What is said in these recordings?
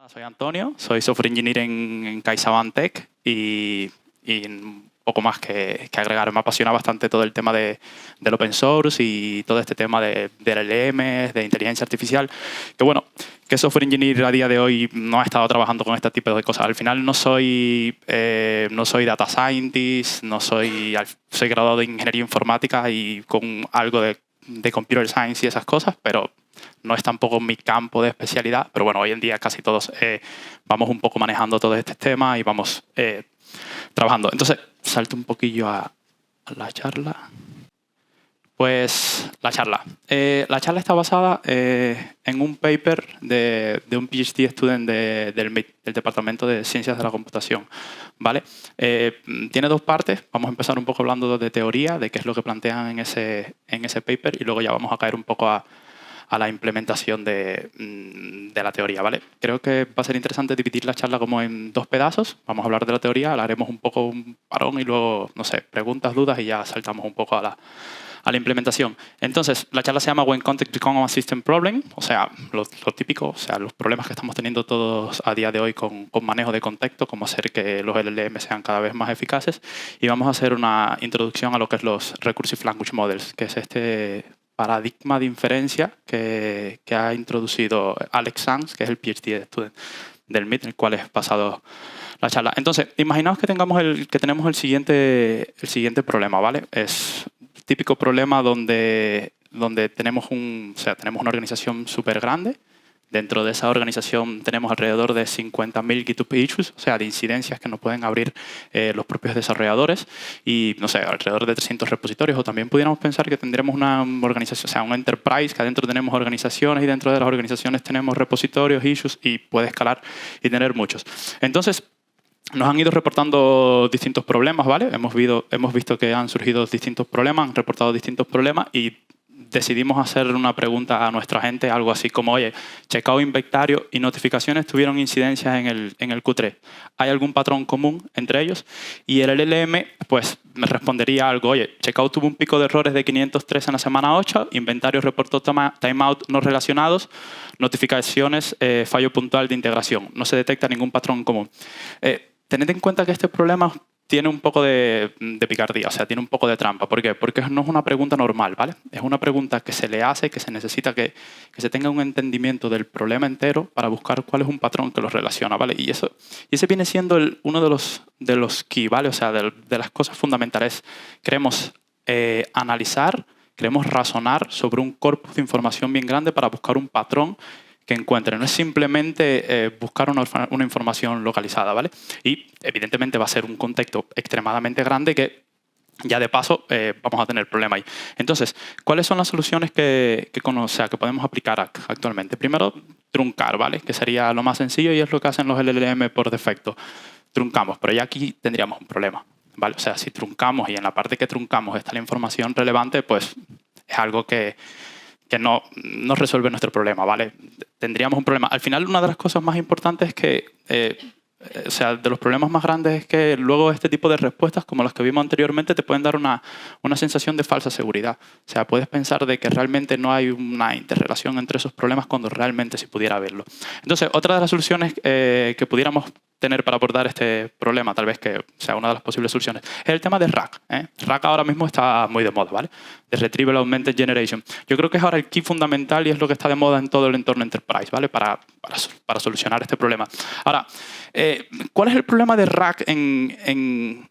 Soy Antonio, soy software engineer en CaixaBank Tech y un poco más que agregar. Me apasiona bastante todo el tema del open source y todo este tema de LLMs, de inteligencia artificial. Que bueno, que software engineer a día de hoy no ha estado trabajando con este tipo de cosas. Al final no soy data scientist, soy graduado de ingeniería informática y con algo de computer science y esas cosas, pero no es tampoco mi campo de especialidad, pero bueno, hoy en día casi todos vamos un poco manejando todo este tema y vamos trabajando. Entonces, salto un poquillo a la charla. Pues la charla. La charla está basada en un paper de un PhD student del MIT, del Departamento de Ciencias de la Computación. ¿Vale? Tiene dos partes. Vamos a empezar un poco hablando de teoría, de qué es lo que plantean en ese paper, y luego ya vamos a caer un poco a la implementación de la teoría, ¿vale? Creo que va a ser interesante dividir la charla como en dos pedazos. Vamos a hablar de la teoría, le haremos un poco un parón y luego, no sé, preguntas, dudas y ya saltamos un poco a la implementación. Entonces, la charla se llama When Context Becomes a System Problem, o sea, lo típico, o sea, los problemas que estamos teniendo todos a día de hoy con manejo de contexto, cómo hacer que los LLM sean cada vez más eficaces. Y vamos a hacer una introducción a lo que es los Recursive Language Models, que es este paradigma de inferencia que ha introducido Alex Sanz, que es el PhD student del MIT, en el cual es basado la charla. Entonces, imaginaos que tenemos el siguiente problema, ¿vale? Es el típico problema donde tenemos una organización súper grande. Dentro de esa organización tenemos alrededor de 50.000 GitHub issues, o sea, de incidencias que nos pueden abrir los propios desarrolladores y, no sé, alrededor de 300 repositorios. O también pudiéramos pensar que tendremos una organización, o sea, un enterprise, que adentro tenemos organizaciones y dentro de las organizaciones tenemos repositorios, issues y puede escalar y tener muchos. Entonces, nos han ido reportando distintos problemas, ¿vale? Hemos visto que han surgido distintos problemas, han reportado distintos problemas y decidimos hacer una pregunta a nuestra gente, algo así como, oye, checkout, inventario y notificaciones tuvieron incidencias en el Q3. ¿Hay algún patrón común entre ellos? Y el LLM, pues, me respondería algo, oye, checkout tuvo un pico de errores de 503 en la semana 8, inventario reportó timeout no relacionados, notificaciones, fallo puntual de integración. No se detecta ningún patrón común. Tened en cuenta que este problema tiene un poco de picardía, o sea, tiene un poco de trampa. ¿Por qué? Porque no es una pregunta normal, ¿vale? Es una pregunta que se le hace, que se necesita que se tenga un entendimiento del problema entero para buscar cuál es un patrón que los relaciona, ¿vale? Y ese viene siendo uno de los key, ¿vale? O sea, de las cosas fundamentales. Queremos analizar, queremos razonar sobre un corpus de información bien grande para buscar un patrón que encuentre. No es simplemente buscar una información localizada, ¿vale? Y evidentemente va a ser un contexto extremadamente grande que ya de paso vamos a tener problema ahí. Entonces, ¿cuáles son las soluciones que podemos aplicar actualmente? Primero, truncar, ¿vale? Que sería lo más sencillo y es lo que hacen los LLM por defecto. Truncamos, pero ya aquí tendríamos un problema, ¿vale? O sea, si truncamos y en la parte que truncamos está la información relevante, pues es algo que no resuelve nuestro problema, ¿vale? Tendríamos un problema. Al final, una de las cosas más importantes es que, de los problemas más grandes es que luego este tipo de respuestas, como las que vimos anteriormente, te pueden dar una sensación de falsa seguridad. O sea, puedes pensar de que realmente no hay una interrelación entre esos problemas cuando realmente sí pudiera haberlo. Entonces, otra de las soluciones que pudiéramos tener para abordar este problema, tal vez que sea una de las posibles soluciones, es el tema de RAG. RAG ahora mismo está muy de moda, ¿vale? De Retrieval Augmented Generation. Yo creo que es ahora el key fundamental y es lo que está de moda en todo el entorno enterprise, ¿vale? Para solucionar este problema. Ahora, ¿cuál es el problema de RAG en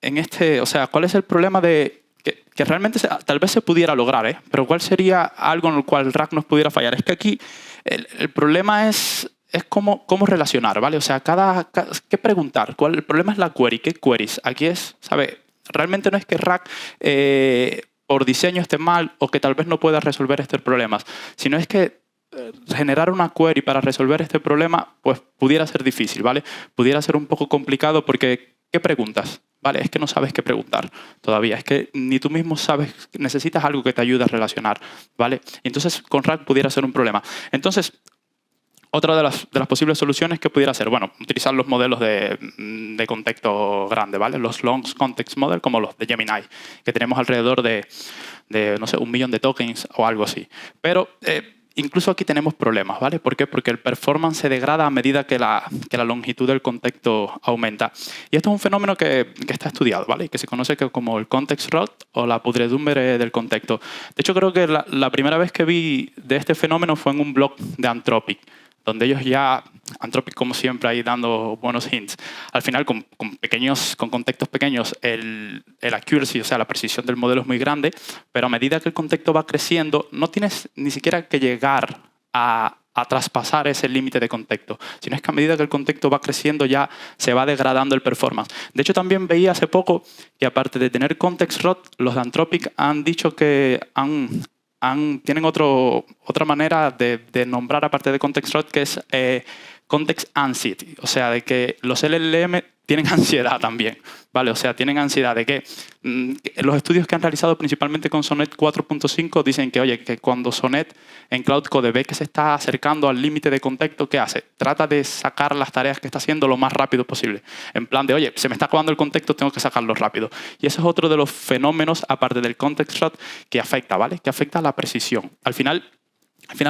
este? O sea, ¿cuál es el problema de que realmente tal vez se pudiera lograr, pero cuál sería algo en el cual RAG nos pudiera fallar? Es que aquí el problema es cómo relacionar, ¿vale? O sea, ¿qué preguntar? El problema es la query. ¿Qué queries? Aquí ¿sabe? Realmente no es que RAG por diseño esté mal o que tal vez no pueda resolver estos problemas, sino es que generar una query para resolver este problema pues pudiera ser difícil, ¿vale? Pudiera ser un poco complicado porque ¿qué preguntas? ¿Vale? Es que no sabes qué preguntar todavía. Es que ni tú mismo sabes, necesitas algo que te ayude a relacionar, ¿vale? Y entonces con RAG pudiera ser un problema. Entonces, otra de las posibles soluciones que pudiera ser, bueno, utilizar los modelos de contexto grande, ¿vale? Los Long Context Model, como los de Gemini, que tenemos alrededor de no sé, 1 millón de tokens o algo así. Pero incluso aquí tenemos problemas, ¿vale? ¿Por qué? Porque el performance se degrada a medida que la longitud del contexto aumenta. Y esto es un fenómeno que está estudiado, ¿vale? Que se conoce como el context rot o la pudredumbre del contexto. De hecho, creo que la primera vez que vi de este fenómeno fue en un blog de Anthropic, donde ellos ya, Anthropic como siempre ahí dando buenos hints, al final con contextos pequeños el accuracy, o sea, la precisión del modelo es muy grande, pero a medida que el contexto va creciendo no tienes ni siquiera que llegar a traspasar ese límite de contexto, sino es que a medida que el contexto va creciendo ya se va degradando el performance. De hecho, también veía hace poco que aparte de tener context rot, los de Anthropic han dicho que tienen otra manera de nombrar aparte de context rot, que es context anxiety, o sea, de que los LLM tienen ansiedad también, ¿vale? O sea, tienen ansiedad de que los estudios que han realizado principalmente con Sonnet 4.5 dicen que, oye, que cuando Sonnet en Cloud Code ve que se está acercando al límite de contexto, ¿qué hace? Trata de sacar las tareas que está haciendo lo más rápido posible. En plan de, oye, se me está acabando el contexto, tengo que sacarlo rápido. Y eso es otro de los fenómenos, aparte del context rot, que afecta, ¿vale? Que afecta a la precisión. Al final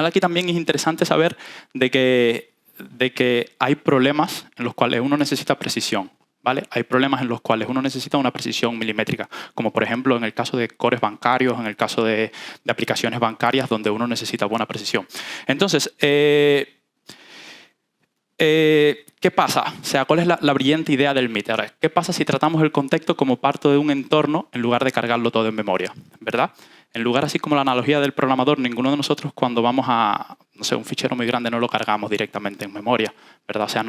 aquí también es interesante saber de que hay problemas en los cuales uno necesita precisión, ¿vale? Hay problemas en los cuales uno necesita una precisión milimétrica, como por ejemplo en el caso de cores bancarios, en el caso de aplicaciones bancarias donde uno necesita buena precisión. Entonces, ¿qué pasa? O sea, ¿cuál es la brillante idea del MIT? Ahora, ¿qué pasa si tratamos el contexto como parte de un entorno en lugar de cargarlo todo en memoria? ¿Verdad? En lugar, así como la analogía del programador, ninguno de nosotros cuando vamos a, no sé, un fichero muy grande no lo cargamos directamente en memoria, ¿verdad? O sea,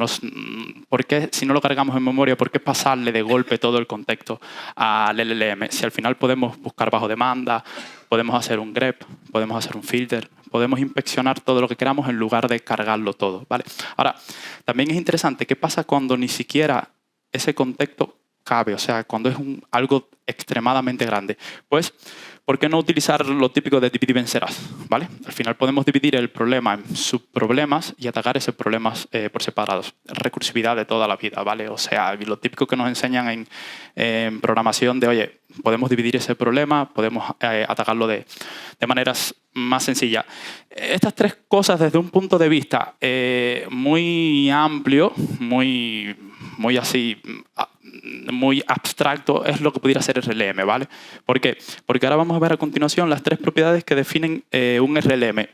¿por qué si no lo cargamos en memoria, por qué pasarle de golpe todo el contexto al LLM? Si al final podemos buscar bajo demanda, podemos hacer un grep, podemos hacer un filter, podemos inspeccionar todo lo que queramos en lugar de cargarlo todo, ¿vale? Ahora, también es interesante qué pasa cuando ni siquiera ese contexto cabe, o sea, cuando es algo extremadamente grande. Pues, ¿por qué no utilizar lo típico de dividir y vencerás? ¿Vale? Al final podemos dividir el problema en subproblemas y atacar esos problemas por separados. Recursividad de toda la vida, ¿vale? O sea, lo típico que nos enseñan en programación de, oye, podemos dividir ese problema, podemos atacarlo de maneras más sencillas. Estas tres cosas desde un punto de vista muy amplio, muy así, muy abstracto, es lo que pudiera ser RLM, ¿vale? ¿Por qué? Porque ahora vamos a ver a continuación las tres propiedades que definen un RLM.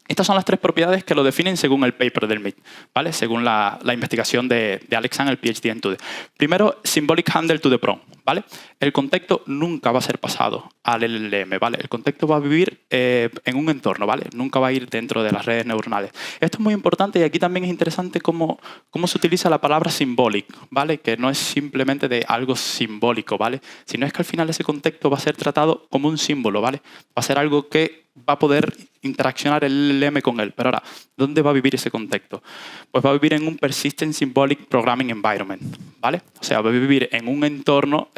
Estas son las tres propiedades que lo definen según el paper del MIT, ¿vale? Según la investigación de Alex Zhang, el PhD en Tude. Primero, symbolic handle to the prompt, ¿vale? El contexto nunca va a ser pasado al LLM, ¿vale? El contexto va a vivir en un entorno, ¿vale? Nunca va a ir dentro de las redes neuronales. Esto es muy importante y aquí también es interesante cómo se utiliza la palabra symbolic, ¿vale? Que no es simplemente de algo simbólico, ¿vale? Sino es que al final ese contexto va a ser tratado como un símbolo, ¿vale? Va a ser algo que va a poder interaccionar el LLM con él. Pero ahora, ¿dónde va a vivir ese contexto? Pues va a vivir en un Persistent Symbolic Programming Environment, ¿vale? O sea, va a vivir en un entorno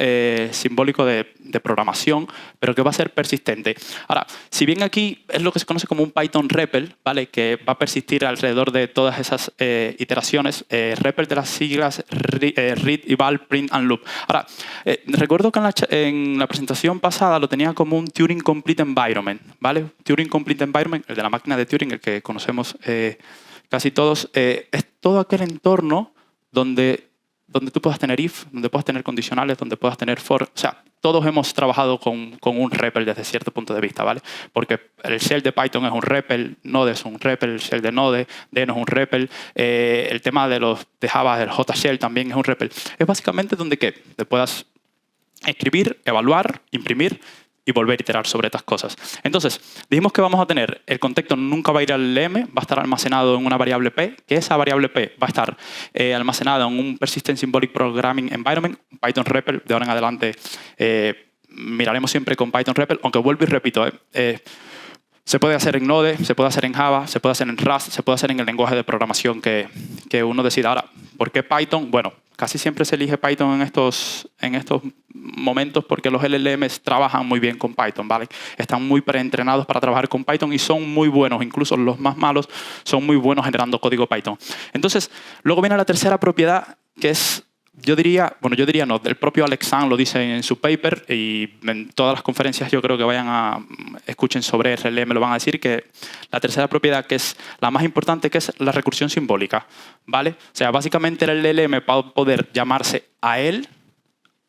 simbólico de programación, pero que va a ser persistente. Ahora, si bien aquí es lo que se conoce como un Python REPL, ¿vale? Que va a persistir alrededor de todas esas iteraciones, REPL de las siglas read, eval, print and loop. Ahora, recuerdo que en la presentación pasada lo tenía como un Turing Complete Environment, ¿vale? Turing Complete Environment, el de la máquina de Turing, el que conocemos casi todos, es todo aquel entorno donde tú puedas tener if, donde puedas tener condicionales, donde puedas tener for. O sea, todos hemos trabajado con un REPL desde cierto punto de vista, ¿vale? Porque el shell de Python es un REPL, Node es un REPL, el shell de Node es un REPL, el tema de Java, el JShell también es un REPL. Es básicamente donde te puedas escribir, evaluar, imprimir y volver a iterar sobre estas cosas. Entonces, dijimos que vamos a tener, el contexto nunca va a ir al LM, va a estar almacenado en una variable P, que esa variable P va a estar almacenada en un Persistent Symbolic Programming Environment, Python REPL. De ahora en adelante miraremos siempre con Python REPL, aunque vuelvo y repito, se puede hacer en Node, se puede hacer en Java, se puede hacer en Rust, se puede hacer en el lenguaje de programación que uno decida. Ahora, ¿por qué Python? Bueno, casi siempre se elige Python en estos momentos porque los LLMs trabajan muy bien con Python, ¿vale? Están muy preentrenados para trabajar con Python y son muy buenos, incluso los más malos son muy buenos generando código Python. Entonces, luego viene la tercera propiedad, que es yo diría no, el propio Alex Zhang lo dice en su paper y en todas las conferencias yo creo que escuchen sobre RLM, lo van a decir, que la tercera propiedad, que es la más importante, que es la recursión simbólica, ¿vale? O sea, básicamente el LLM va a poder llamarse a él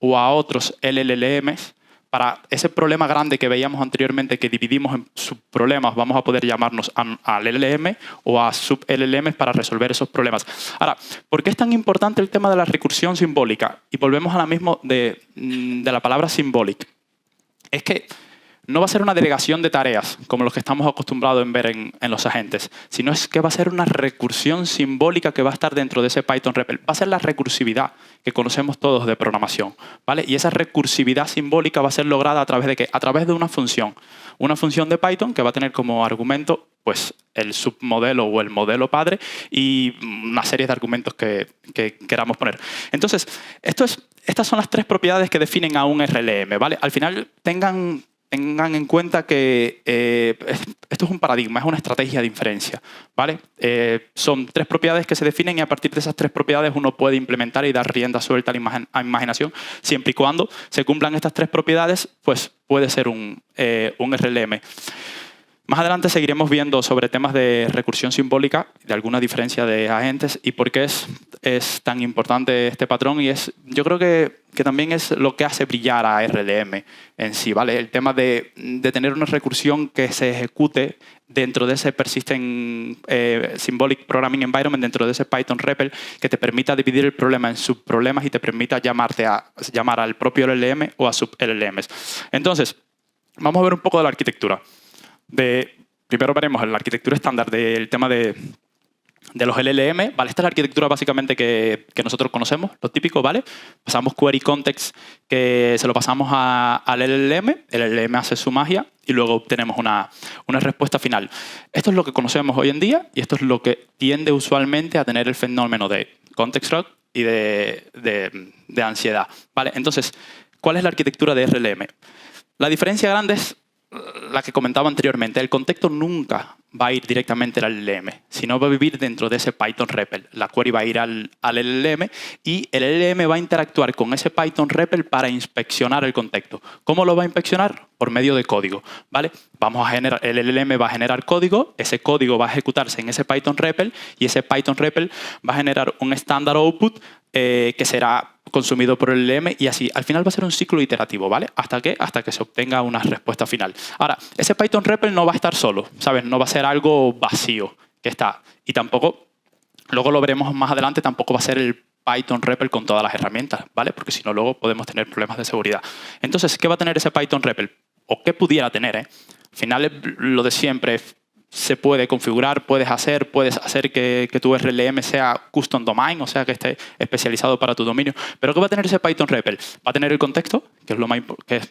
o a otros LLMs. Para ese problema grande que veíamos anteriormente, que dividimos en subproblemas, vamos a poder llamarnos al LLM o a sub-LLMs para resolver esos problemas. Ahora, ¿por qué es tan importante el tema de la recursión simbólica? Y volvemos a la misma de la palabra symbolic. Es que no va a ser una delegación de tareas, como los que estamos acostumbrados en ver en los agentes, sino es que va a ser una recursión simbólica que va a estar dentro de ese Python REPL. Va a ser la recursividad que conocemos todos de programación, ¿vale? Y esa recursividad simbólica va a ser lograda a través de ¿qué? A través de una función de Python que va a tener como argumento pues, el submodelo o el modelo padre y una serie de argumentos que queramos poner. Entonces, estas son las tres propiedades que definen a un RLM, ¿vale? Al final tengan en cuenta que esto es un paradigma, es una estrategia de inferencia, ¿vale? Son tres propiedades que se definen y a partir de esas tres propiedades uno puede implementar y dar rienda suelta a imaginación. Siempre y cuando se cumplan estas tres propiedades, pues puede ser un RLM. Más adelante seguiremos viendo sobre temas de recursión simbólica, de alguna diferencia de agentes y por qué es tan importante este patrón. Y yo creo que también es lo que hace brillar a RLM en sí, ¿vale? El tema de tener una recursión que se ejecute dentro de ese Persistent Symbolic Programming Environment, dentro de ese Python REPL, que te permita dividir el problema en subproblemas y te permita llamar al propio LLM o a sub-LLMs. Entonces, vamos a ver un poco de la arquitectura. Primero veremos la arquitectura estándar del tema de los LLM. ¿Vale? Esta es la arquitectura básicamente que nosotros conocemos, lo típico, ¿vale? Pasamos query context que se lo pasamos al LLM, el LLM hace su magia y luego obtenemos una respuesta final. Esto es lo que conocemos hoy en día y esto es lo que tiende usualmente a tener el fenómeno de context rot y de ansiedad, ¿vale? Entonces, ¿cuál es la arquitectura de RLM? La diferencia grande es la que comentaba anteriormente. El contexto nunca va a ir directamente al LLM, sino va a vivir dentro de ese Python REPL. La query va a ir al LLM y el LLM va a interactuar con ese Python REPL para inspeccionar el contexto. ¿Cómo lo va a inspeccionar? Por medio de código, ¿vale? El LLM va a generar código, ese código va a ejecutarse en ese Python REPL y ese Python REPL va a generar un standard output que será consumido por el LLM y así. Al final va a ser un ciclo iterativo, ¿vale? ¿Hasta qué? Hasta que se obtenga una respuesta final. Ahora, ese Python REPL no va a estar solo, ¿sabes? No va a ser algo vacío que está. Y tampoco, luego lo veremos más adelante, tampoco va a ser el Python REPL con todas las herramientas, ¿vale? Porque si no, luego podemos tener problemas de seguridad. Entonces, ¿qué va a tener ese Python REPL? O qué pudiera tener, ¿eh? Al final es lo de siempre. Se puede configurar, puedes hacer que tu RLM sea custom domain, o sea, que esté especializado para tu dominio. ¿Pero qué va a tener ese Python REPL? Va a tener el contexto, que es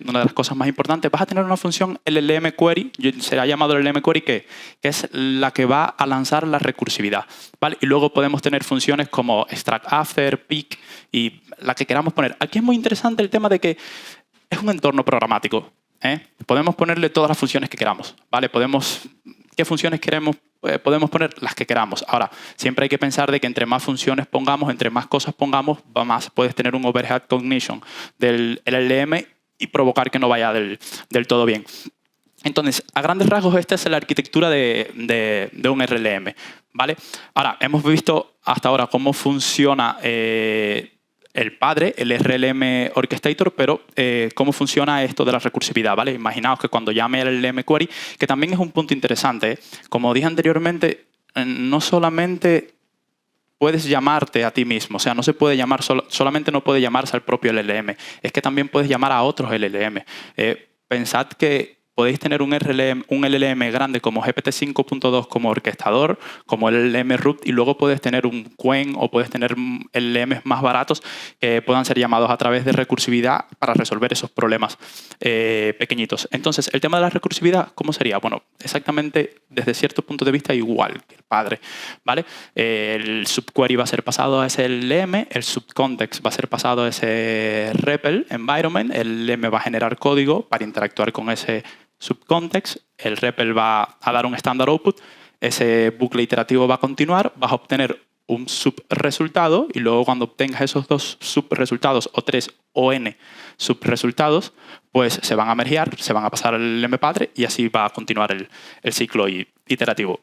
una de las cosas más importantes. Vas a tener una función LLM query, será llamado LLM query, que es la que va a lanzar la recursividad, ¿vale? Y luego podemos tener funciones como extract after, pick y la que queramos poner. Aquí es muy interesante el tema de que es un entorno programático, ¿eh? Podemos ponerle todas las funciones que queramos, ¿vale? ¿Qué funciones queremos? Podemos poner las que queramos. Ahora, siempre hay que pensar de que entre más funciones pongamos, entre más cosas pongamos, más puedes tener un overhead cognition del LLM y provocar que no vaya del todo bien. Entonces, a grandes rasgos, esta es la arquitectura de un RLM, ¿vale? Ahora, hemos visto hasta ahora cómo funciona el padre, el RLM Orchestrator, pero cómo funciona esto de la recursividad, ¿vale? Imaginaos que cuando llame el LLM Query, que también es un punto interesante, como dije anteriormente, no solamente puedes llamarte a ti mismo, o sea, no se puede llamar, solamente no puede llamarse al propio LLM, es que también puedes llamar a otros LLM. Pensad que podéis tener un LLM grande como GPT-5.2 como orquestador, como el LLM root, y luego puedes tener un Qwen o puedes tener LLMs más baratos que puedan ser llamados a través de recursividad para resolver esos problemas pequeñitos. Entonces, el tema de la recursividad, ¿cómo sería? Bueno, exactamente desde cierto punto de vista igual que el padre, ¿vale? El subquery va a ser pasado a ese LLM, el subcontext va a ser pasado a ese REPL environment, el LLM va a generar código para interactuar con ese subcontext, el REPL va a dar un standard output, ese bucle iterativo va a continuar, vas a obtener un subresultado y luego cuando obtengas esos 2 subresultados o 3 o n subresultados, pues se van a mergear, se van a pasar al mpadre y así va a continuar el ciclo iterativo.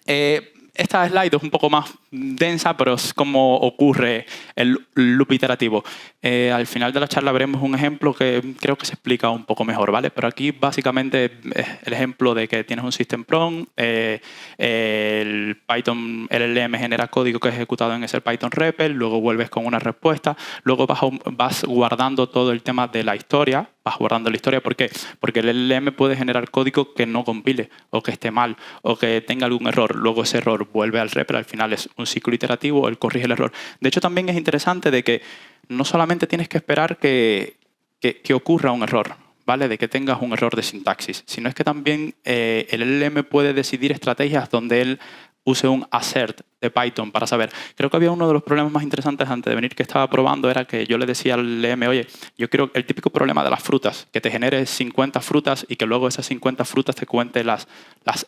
Esta slide es un poco más densa, pero es como ocurre el loop iterativo. Al final de la charla veremos un ejemplo que creo que se explica un poco mejor, ¿vale? Pero aquí básicamente es el ejemplo de que tienes un system prompt, el Python LLM genera código que es ejecutado en ese Python REPL, luego vuelves con una respuesta, luego vas guardando todo el tema de la historia, vas guardando la historia. ¿Por qué? Porque el LLM puede generar código que no compile, o que esté mal, o que tenga algún error. Luego ese error vuelve al REPL, al final es un ciclo iterativo, él corrige el error. De hecho, también es interesante de que no solamente tienes que esperar que ocurra un error, ¿vale? De que tengas un error de sintaxis, sino es que también el LLM puede decidir estrategias donde él use un assert de Python para saber. Creo que había uno de los problemas más interesantes antes de venir que estaba probando, era que yo le decía al LM, oye, yo quiero el típico problema de las frutas, que te genere 50 frutas y que luego esas 50 frutas te cuente las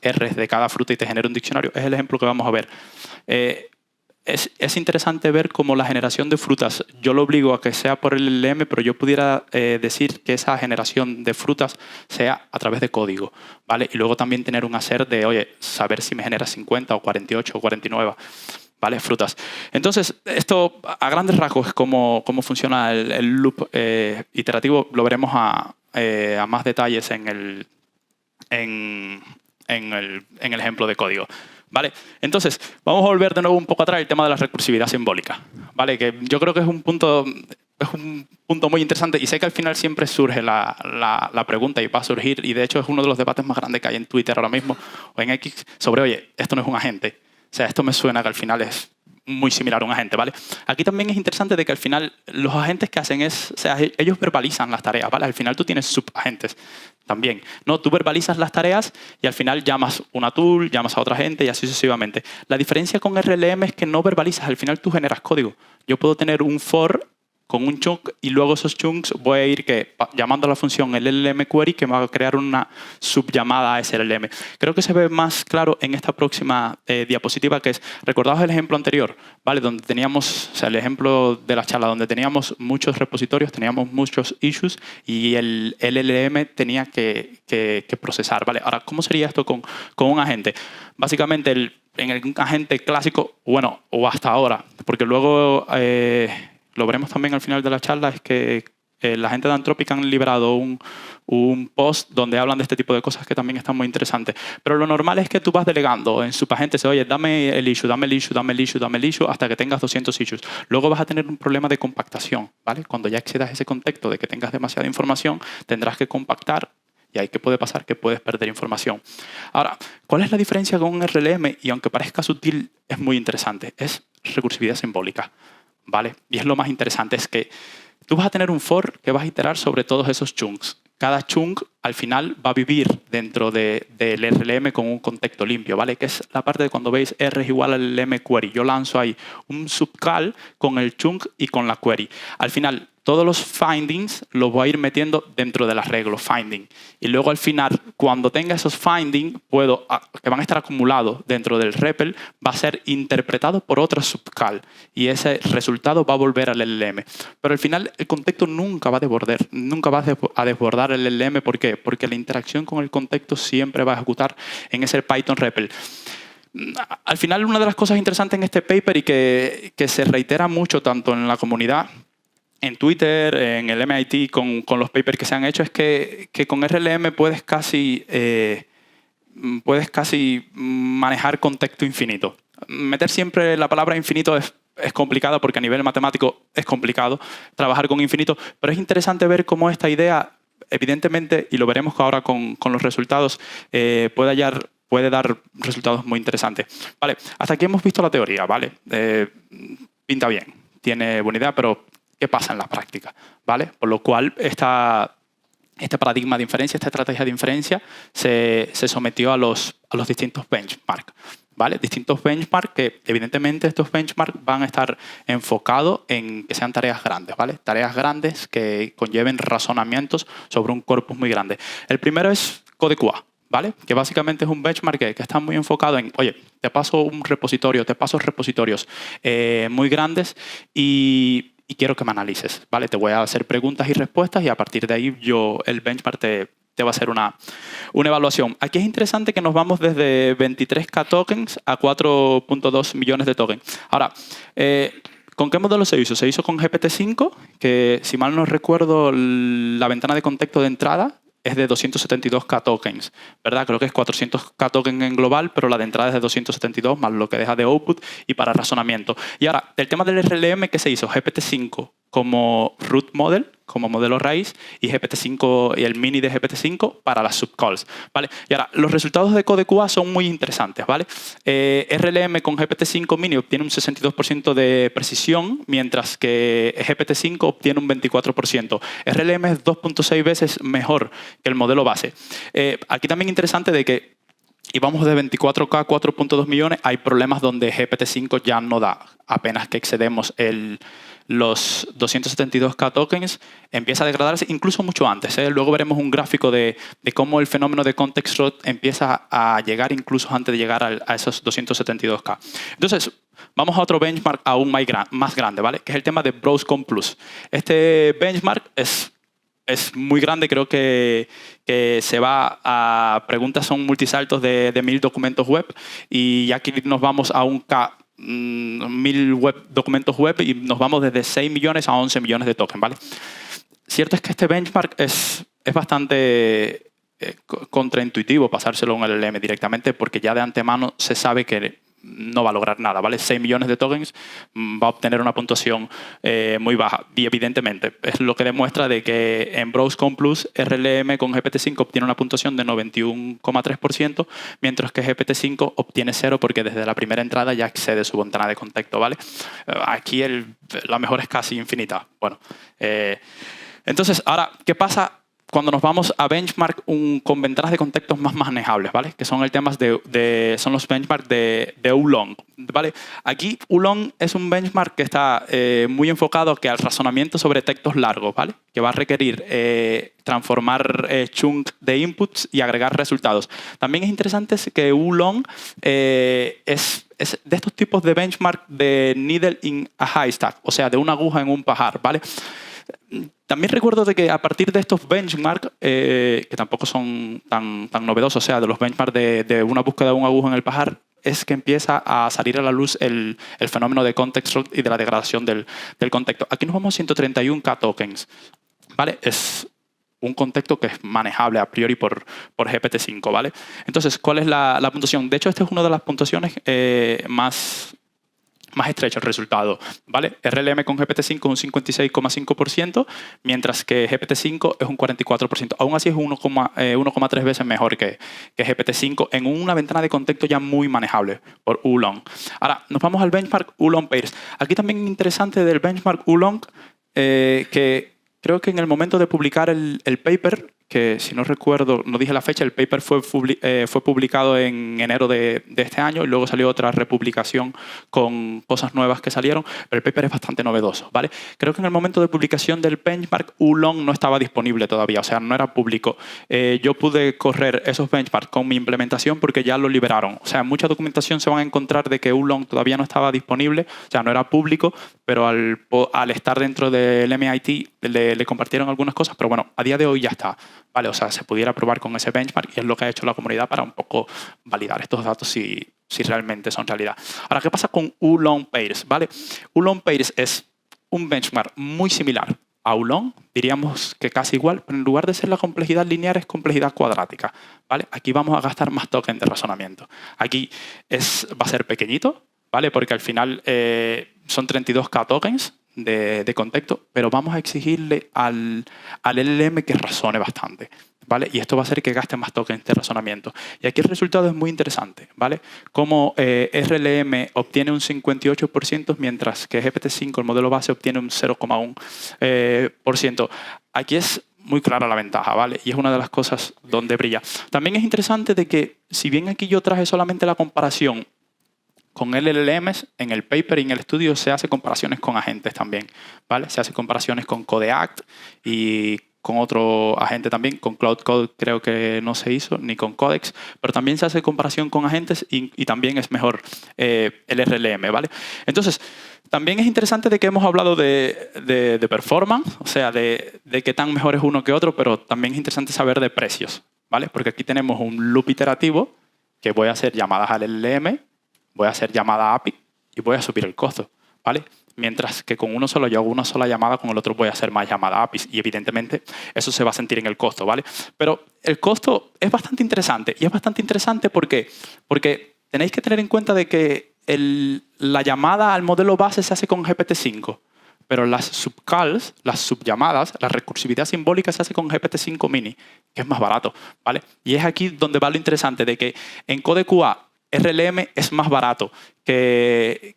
R's de cada fruta y te genere un diccionario. Es el ejemplo que vamos a ver. Es interesante ver cómo la generación de frutas, yo lo obligo a que sea por el LLM, pero yo pudiera decir que esa generación de frutas sea a través de código, ¿vale? Y luego también tener un assert de, oye, saber si me genera 50 o 48 o 49, ¿vale? Frutas. Entonces, esto a grandes rasgos es cómo funciona el loop iterativo. Lo veremos a más detalles en el ejemplo de código. ¿Vale? Entonces, vamos a volver de nuevo un poco atrás el tema de la recursividad simbólica, ¿vale? Que yo creo que es un punto muy interesante y sé que al final siempre surge la pregunta y va a surgir, y de hecho es uno de los debates más grandes que hay en Twitter ahora mismo o en X sobre, oye, esto no es un agente. O sea, esto me suena que al final es muy similar a un agente, ¿vale? Aquí también es interesante de que al final los agentes que hacen es, o sea, ellos verbalizan las tareas, ¿vale? Al final tú tienes subagentes también, ¿no? Tú verbalizas las tareas y al final llamas una tool, llamas a otra gente y así sucesivamente. La diferencia con RLM es que no verbalizas, al final tú generas código. Yo puedo tener un for con un chunk y luego esos chunks voy a ir llamando a la función el LLM query que me va a crear una subllamada a ese LLM. Creo que se ve más claro en esta próxima diapositiva, que es, recordaos el ejemplo anterior, ¿vale? Donde teníamos, o sea, el ejemplo de la charla, donde teníamos muchos repositorios, teníamos muchos issues y el LLM tenía que procesar, ¿vale? Ahora, ¿cómo sería esto con un agente? Básicamente, en el agente clásico, bueno, o hasta ahora, porque luego lo veremos también al final de la charla, es que la gente de Anthropic han liberado un post donde hablan de este tipo de cosas que también están muy interesantes. Pero lo normal es que tú vas delegando en subagentes, oye, dame el issue, dame el issue, dame el issue, dame el issue, hasta que tengas 200 issues. Luego vas a tener un problema de compactación, ¿vale? Cuando ya excedas ese contexto de que tengas demasiada información, tendrás que compactar. Y ahí que puede pasar que puedes perder información. Ahora, ¿cuál es la diferencia con un RLM? Y aunque parezca sutil, es muy interesante. Es recursividad simbólica, ¿vale? Y es lo más interesante, es que tú vas a tener un for que vas a iterar sobre todos esos chunks. Cada chunk al final va a vivir dentro del RLM con un contexto limpio, ¿vale? Que es la parte de cuando veis R es igual al LM query. Yo lanzo ahí un subcal con el chunk y con la query. Al final, todos los findings los voy a ir metiendo dentro del arreglo finding. Y luego al final, cuando tenga esos findings, que van a estar acumulados dentro del REPL, va a ser interpretado por otra subcal. Y ese resultado va a volver al LLM. Pero al final, el contexto nunca va a desbordar el LLM. ¿Por qué? Porque la interacción con el contexto siempre va a ejecutar en ese Python REPL. Al final, una de las cosas interesantes en este paper y que se reitera mucho tanto en la comunidad, en Twitter, en el MIT, con los papers que se han hecho, es que con RLM puedes casi manejar contexto infinito. Meter siempre la palabra infinito es complicado porque a nivel matemático es complicado trabajar con infinito, pero es interesante ver cómo esta idea, evidentemente, y lo veremos ahora con los resultados, puede dar resultados muy interesantes. Vale, hasta aquí hemos visto la teoría, ¿vale? Pinta bien, tiene buena idea, pero ¿qué pasa en la práctica? ¿Vale? Por lo cual, este paradigma de inferencia, esta estrategia de inferencia, se sometió a los distintos benchmarks. ¿Vale? Distintos benchmarks que, evidentemente, estos benchmarks van a estar enfocados en que sean tareas grandes, ¿vale? Tareas grandes que conlleven razonamientos sobre un corpus muy grande. El primero es CodeQA, ¿vale? Que básicamente es un benchmark que está muy enfocado en, oye, te paso un repositorio, te paso repositorios muy grandes y quiero que me analices, ¿vale? Te voy a hacer preguntas y respuestas y a partir de ahí el benchmark te va a hacer una evaluación. Aquí es interesante que nos vamos desde 23K tokens a 4.2 millones de tokens. Ahora, ¿con qué modelo se hizo? Se hizo con GPT-5, que si mal no recuerdo, la ventana de contexto de entrada es de 272K tokens, ¿verdad? Creo que es 400K tokens en global, pero la de entrada es de 272 más lo que deja de output y para razonamiento. Y ahora, el tema del RLM, ¿qué se hizo? GPT-5 como root model, como modelo raíz, y GPT-5 y el mini de GPT-5 para las subcalls, ¿vale? Y ahora, los resultados de CodeQA son muy interesantes, ¿vale? RLM con GPT-5 mini obtiene un 62% de precisión, mientras que GPT-5 obtiene un 24%. RLM es 2.6 veces mejor que el modelo base. Aquí también interesante de que y vamos de 24K a 4.2 millones, hay problemas donde GPT-5 ya no da. Apenas que excedemos los 272K tokens, empieza a degradarse incluso mucho antes. Luego veremos un gráfico de cómo el fenómeno de context rot empieza a llegar incluso antes de llegar a esos 272K. Entonces, vamos a otro benchmark aún más grande, ¿vale? Que es el tema de Browsecon Plus. Este benchmark es muy grande, creo que se va a preguntas son multisaltos de 1000 documentos web y aquí nos vamos a un 1000 documentos web y nos vamos desde 6 millones a 11 millones de tokens, ¿vale? Cierto es que este benchmark es bastante contraintuitivo pasárselo a un LLM directamente porque ya de antemano se sabe que no va a lograr nada, ¿vale? 6 millones de tokens va a obtener una puntuación muy baja. Y evidentemente es lo que demuestra de que en Browsecon Plus RLM con GPT-5 obtiene una puntuación de 91,3%, mientras que GPT-5 obtiene 0 porque desde la primera entrada ya excede su ventana de contexto, ¿vale? Aquí la mejora es casi infinita. Bueno, entonces, ahora, ¿qué pasa cuando nos vamos a benchmark con ventanas de contextos más manejables, ¿vale? Que son el tema son los benchmarks de Oolong, ¿vale? Aquí Oolong es un benchmark que está muy enfocado al razonamiento sobre textos largos, ¿vale? Que va a requerir transformar chunks de inputs y agregar resultados. También es interesante que Oolong es de estos tipos de benchmark de needle in a haystack, o sea, de una aguja en un pajar, ¿vale? También recuerdo de que a partir de estos benchmarks, que tampoco son tan novedosos, o sea, de los benchmarks de una búsqueda de un aguja en el pajar, es que empieza a salir a la luz el fenómeno de context rot y de la degradación del contexto. Aquí nos vamos a 131K tokens, ¿vale? Es un contexto que es manejable a priori por GPT-5, ¿vale? Entonces, ¿cuál es la puntuación? De hecho, esta es una de las puntuaciones más estrecho el resultado, ¿vale? RLM con GPT-5 es un 56,5%, mientras que GPT-5 es un 44%. Aún así es 1,3 veces mejor que GPT-5 en una ventana de contexto ya muy manejable por Oolong. Ahora, nos vamos al benchmark Oolong Pairs. Aquí también interesante del benchmark Oolong, que creo que en el momento de publicar el paper, que si no recuerdo, no dije la fecha, el paper fue publicado en enero de este año y luego salió otra republicación con cosas nuevas que salieron, pero el paper es bastante novedoso, ¿vale? Creo que en el momento de publicación del benchmark, Oolong no estaba disponible todavía, o sea, no era público. Yo pude correr esos benchmarks con mi implementación porque ya lo liberaron. O sea, en mucha documentación se van a encontrar de que Oolong todavía no estaba disponible, o sea, no era público, pero al estar dentro del MIT le compartieron algunas cosas, pero bueno, a día de hoy ya está. Vale, o sea, se pudiera probar con ese benchmark y es lo que ha hecho la comunidad para un poco validar estos datos si realmente son realidad. Ahora, ¿qué pasa con Oolong Pairs? ¿Vale? Oolong Pairs es un benchmark muy similar a Oolong, diríamos que casi igual, pero en lugar de ser la complejidad lineal es complejidad cuadrática. ¿Vale? Aquí vamos a gastar más tokens de razonamiento. Aquí va a ser pequeñito, ¿vale? Porque al final son 32K tokens de contexto, pero vamos a exigirle al LLM que razone bastante, ¿vale? Y esto va a hacer que gaste más tokens de razonamiento. Y aquí el resultado es muy interesante, ¿vale? Como RLM obtiene un 58%, mientras que GPT-5, el modelo base, obtiene un 0,1%. Aquí es muy clara la ventaja, ¿vale? Y es una de las cosas donde brilla. También es interesante de que, si bien aquí yo traje solamente la comparación con LLMs, en el paper y en el estudio se hace comparaciones con agentes también, ¿vale? Se hace comparaciones con Codeact y con otro agente también. Con Cloud Code creo que no se hizo, ni con Codex, pero también se hace comparación con agentes y también es mejor el RLM, ¿vale? Entonces, también es interesante de que hemos hablado de performance, o sea, de qué tan mejor es uno que otro, pero también es interesante saber de precios, ¿vale? Porque aquí tenemos un loop iterativo que voy a hacer llamadas al LLM, voy a hacer llamada API y voy a subir el costo, ¿vale? Mientras que con uno solo yo hago una sola llamada, con el otro voy a hacer más llamadas APIs y evidentemente eso se va a sentir en el costo, ¿vale? Pero el costo es bastante interesante y es bastante interesante porque tenéis que tener en cuenta de que la llamada al modelo base se hace con GPT-5, pero las subcalls, las subllamadas, la recursividad simbólica se hace con GPT-5 Mini, que es más barato, ¿vale? Y es aquí donde va lo interesante de que en CodeQA RLM es más barato que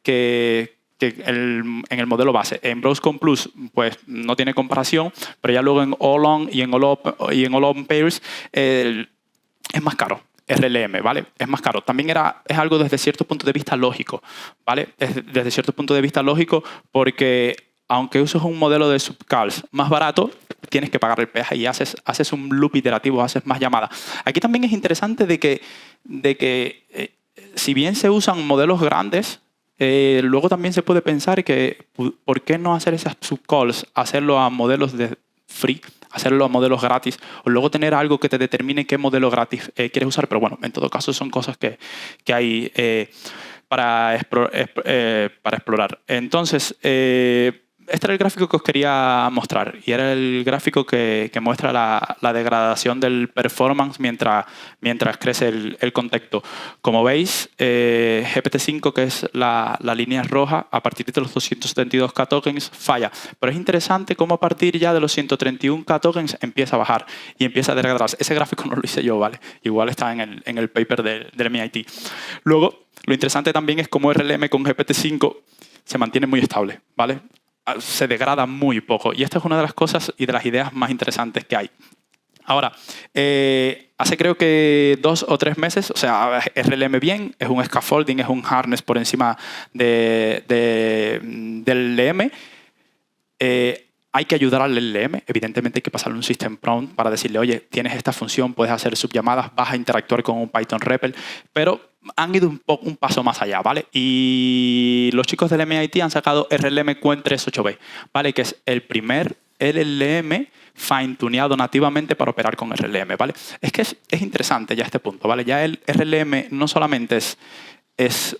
en el modelo base. En Browse.com Plus pues no tiene comparación, pero ya luego en All-On y en All-On Pairs es más caro. RLM, ¿vale? Es más caro. También es algo desde cierto punto de vista lógico, ¿vale? Desde cierto punto de vista lógico porque aunque uses un modelo de subcalls más barato, tienes que pagar el peaje y haces un loop iterativo, haces más llamadas. Aquí también es interesante de que si bien se usan modelos grandes, luego también se puede pensar que ¿por qué no hacer esas subcalls, hacerlo a modelos de free, hacerlo a modelos gratis, o luego tener algo que te determine qué modelo gratis quieres usar? Pero bueno, en todo caso son cosas que hay para explorar. Entonces, este era el gráfico que os quería mostrar y era el gráfico que muestra la degradación del performance mientras crece el contexto. Como veis, GPT-5, que es la línea roja, a partir de los 272K tokens falla. Pero es interesante cómo a partir ya de los 131K tokens empieza a bajar y empieza a degradarse. Ese gráfico no lo hice yo, ¿vale? Igual está en el paper del MIT. Luego, lo interesante también es cómo RLM con GPT-5 se mantiene muy estable, ¿vale? Se degrada muy poco. Y esta es una de las cosas y de las ideas más interesantes que hay. Ahora, hace creo que 2 o 3 meses, o sea, RLM bien, es un scaffolding, es un harness por encima del LM. Hay que ayudar al LLM, evidentemente hay que pasarle un system prompt para decirle, oye, tienes esta función, puedes hacer subllamadas, vas a interactuar con un Python REPL, pero han ido un paso más allá, ¿vale? Y los chicos del MIT han sacado RLM Qwen 3.8b, ¿vale? Que es el primer LLM fine-tuneado nativamente para operar con RLM, ¿vale? Es que es interesante ya este punto, ¿vale? Ya el RLM no solamente es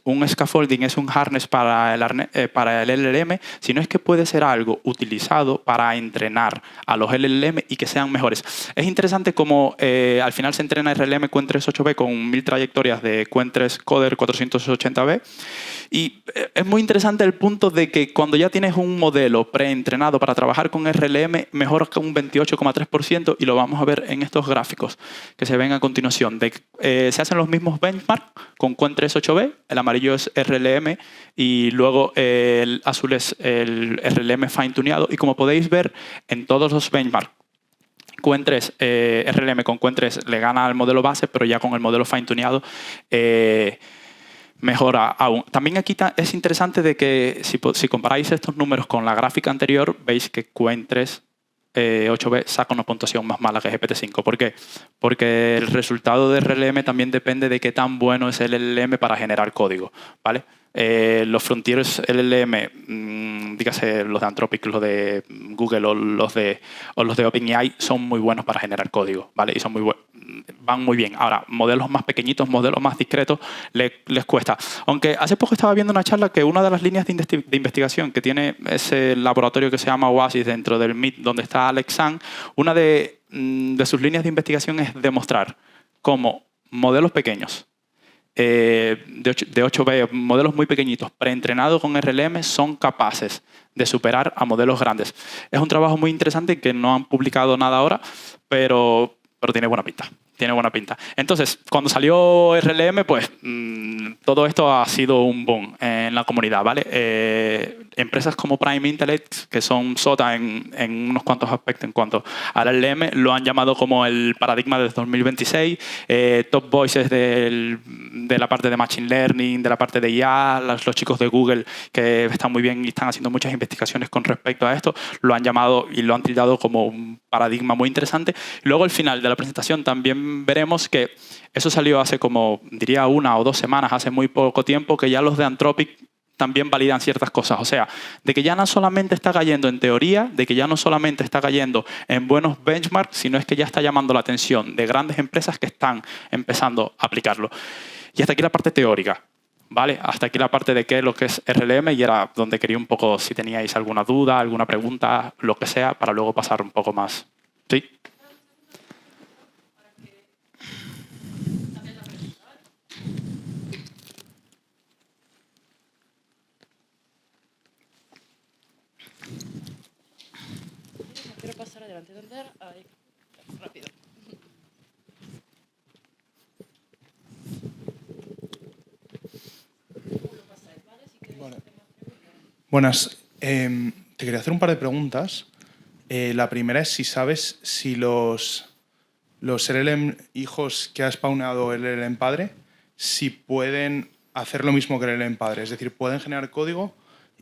un scaffolding, es un harness para el LLM, sino es que puede ser algo utilizado para entrenar a los LLM y que sean mejores. Es interesante cómo al final se entrena RLM Qwen 3.8b con 1000 trayectorias de Qwen 3 Coder 480b. Y es muy interesante el punto de que cuando ya tienes un modelo preentrenado para trabajar con RLM, mejora un 28,3% y lo vamos a ver en estos gráficos que se ven a continuación. Se hacen los mismos benchmarks con Qwen 3.8b, el amarillo es RLM y luego el azul es el RLM fine-tuneado. Y como podéis ver en todos los benchmarks, Qwen 3, RLM con Qwen 3 le gana al modelo base, pero ya con el modelo fine-tuneado mejora aún. También aquí es interesante de que si comparáis estos números con la gráfica anterior, veis que Qwen 3 8b saca una puntuación más mala que GPT-5. ¿Por qué? Porque el resultado de RLM también depende de qué tan bueno es el LLM para generar código, ¿vale? Los frontiers LLM, dígase los de Anthropic, los de Google o los de OpenAI, son muy buenos para generar código, ¿vale? Y son van muy bien. Ahora, modelos más pequeñitos, modelos más discretos, les cuesta. Aunque hace poco estaba viendo una charla que una de las líneas de investigación que tiene ese laboratorio que se llama Oasis dentro del MIT, donde está Alex Zhang, una de sus líneas de investigación es demostrar cómo modelos pequeños, de 8B, modelos muy pequeñitos, preentrenados con RLM, son capaces de superar a modelos grandes. Es un trabajo muy interesante que no han publicado nada ahora, pero tiene buena pinta. Tiene buena pinta. Entonces, cuando salió RLM, pues todo esto ha sido un boom en la comunidad, ¿vale? empresas como Prime Intellect, que son sota en unos cuantos aspectos en cuanto al LLM, lo han llamado como el paradigma del 2026. Top Voices de la parte de Machine Learning, de la parte de IA, los chicos de Google que están muy bien y están haciendo muchas investigaciones con respecto a esto, lo han llamado y lo han tildado como un paradigma muy interesante. Luego al final de la presentación también veremos que eso salió hace como, diría 1 o 2 semanas, hace muy poco tiempo, que ya los de Anthropic también validan ciertas cosas. O sea, de que ya no solamente está cayendo en teoría, de que ya no solamente está cayendo en buenos benchmarks, sino es que ya está llamando la atención de grandes empresas que están empezando a aplicarlo. Y hasta aquí la parte teórica. ¿Vale? Hasta aquí la parte de qué es lo que es RLM y era donde quería un poco, si teníais alguna duda, alguna pregunta, lo que sea, para luego pasar un poco más. ¿Sí? Quiero pasar adelante. Ahí. Rápido. Vale. Buenas. Te quería hacer un par de preguntas. La primera es si sabes si los LLM hijos que ha spawnado el LLM padre, si pueden hacer lo mismo que el LLM padre. Es decir, pueden generar código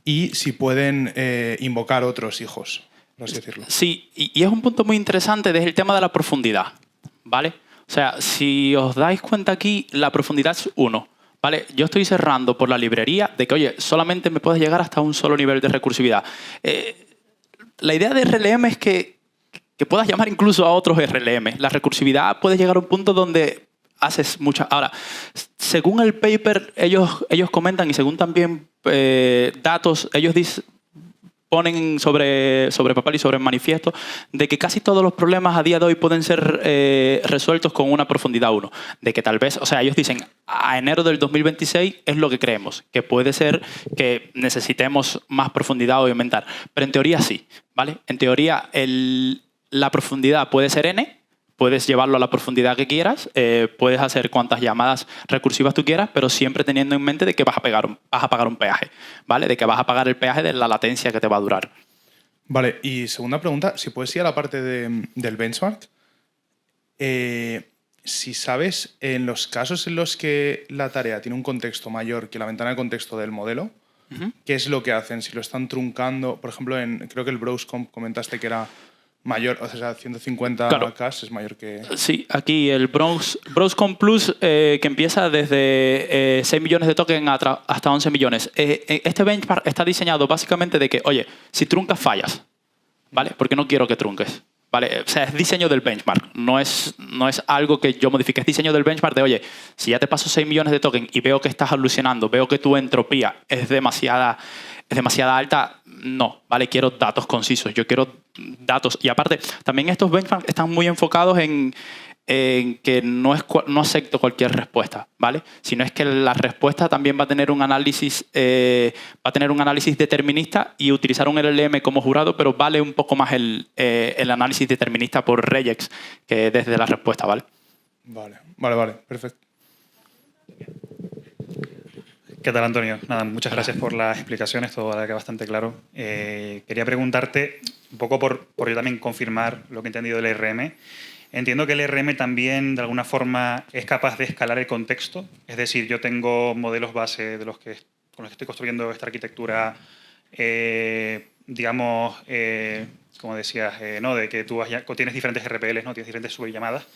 y si pueden invocar otros hijos, por así decirlo. Sí, y es un punto muy interesante desde el tema de la profundidad. ¿Vale? O sea, si os dais cuenta aquí, la profundidad es 1. ¿Vale? Yo estoy cerrando por la librería de que, oye, solamente me puedes llegar hasta un solo nivel de recursividad. La idea de RLM es que puedas llamar incluso a otros RLM. La recursividad puede llegar a un punto donde haces muchas... Ahora, según el paper, ellos comentan y según también datos, ellos ponen sobre papel y sobre el manifiesto de que casi todos los problemas a día de hoy pueden ser resueltos con una profundidad 1. De que tal vez, o sea, ellos dicen a enero del 2026 es lo que creemos, que puede ser que necesitemos más profundidad o aumentar. Pero en teoría sí, ¿vale? En teoría la profundidad puede ser n, puedes llevarlo a la profundidad que quieras, puedes hacer cuantas llamadas recursivas tú quieras, pero siempre teniendo en mente de que vas a pagar un peaje, ¿vale? De que vas a pagar el peaje de la latencia que te va a durar. Vale, y segunda pregunta, si puedes ir a la parte del benchmark, si sabes, en los casos en los que la tarea tiene un contexto mayor que la ventana de contexto del modelo, ¿qué es lo que hacen? Si lo están truncando, por ejemplo, creo que el Browscomp comentaste que era mayor, o sea, 150 Claro. K es mayor que... Sí, aquí el Browscomp Plus, que empieza desde 6 millones de tokens hasta 11 millones. Este benchmark está diseñado básicamente de que, oye, si truncas, fallas, ¿vale? Porque no quiero que trunques, ¿vale? O sea, es diseño del benchmark, no es algo que yo modifique, es diseño del benchmark de, oye, si ya te paso 6 millones de tokens y veo que estás alucinando, veo que tu entropía es demasiada alta, no, ¿vale? Quiero datos concisos, yo quiero datos. Y aparte, también estos benchmarks están muy enfocados en que no acepto cualquier respuesta, ¿vale? Sino es que la respuesta también va a tener un análisis determinista y utilizar un LLM como jurado, pero vale un poco más el análisis determinista por regex que desde la respuesta, ¿vale? Vale, perfecto. ¿Qué tal, Antonio? Nada, muchas gracias por las explicaciones, todo queda bastante claro. Quería preguntarte, un poco por yo también confirmar lo que he entendido del ERM. Entiendo que el ERM también, de alguna forma, es capaz de escalar el contexto. Es decir, yo tengo modelos base con los que estoy construyendo esta arquitectura, digamos, como decías, ¿no? De que tú tienes diferentes RPLs, ¿no? Tienes diferentes subllamadas.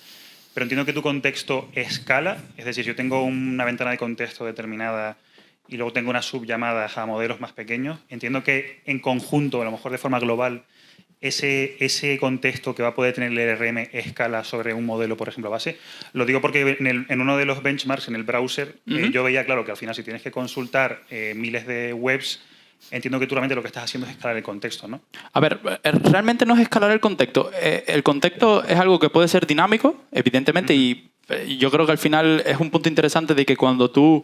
Pero entiendo que tu contexto escala. Es decir, yo tengo una ventana de contexto determinada y luego tengo unas subllamadas a modelos más pequeños. Entiendo que en conjunto, a lo mejor de forma global, ese contexto que va a poder tener el ERM escala sobre un modelo, por ejemplo, base. Lo digo porque en uno de los benchmarks, en el browser, yo veía, claro, que al final si tienes que consultar miles de webs, entiendo que tú realmente lo que estás haciendo es escalar el contexto, ¿no? A ver, realmente no es escalar el contexto. El contexto es algo que puede ser dinámico, evidentemente, y yo creo que al final es un punto interesante de que cuando tú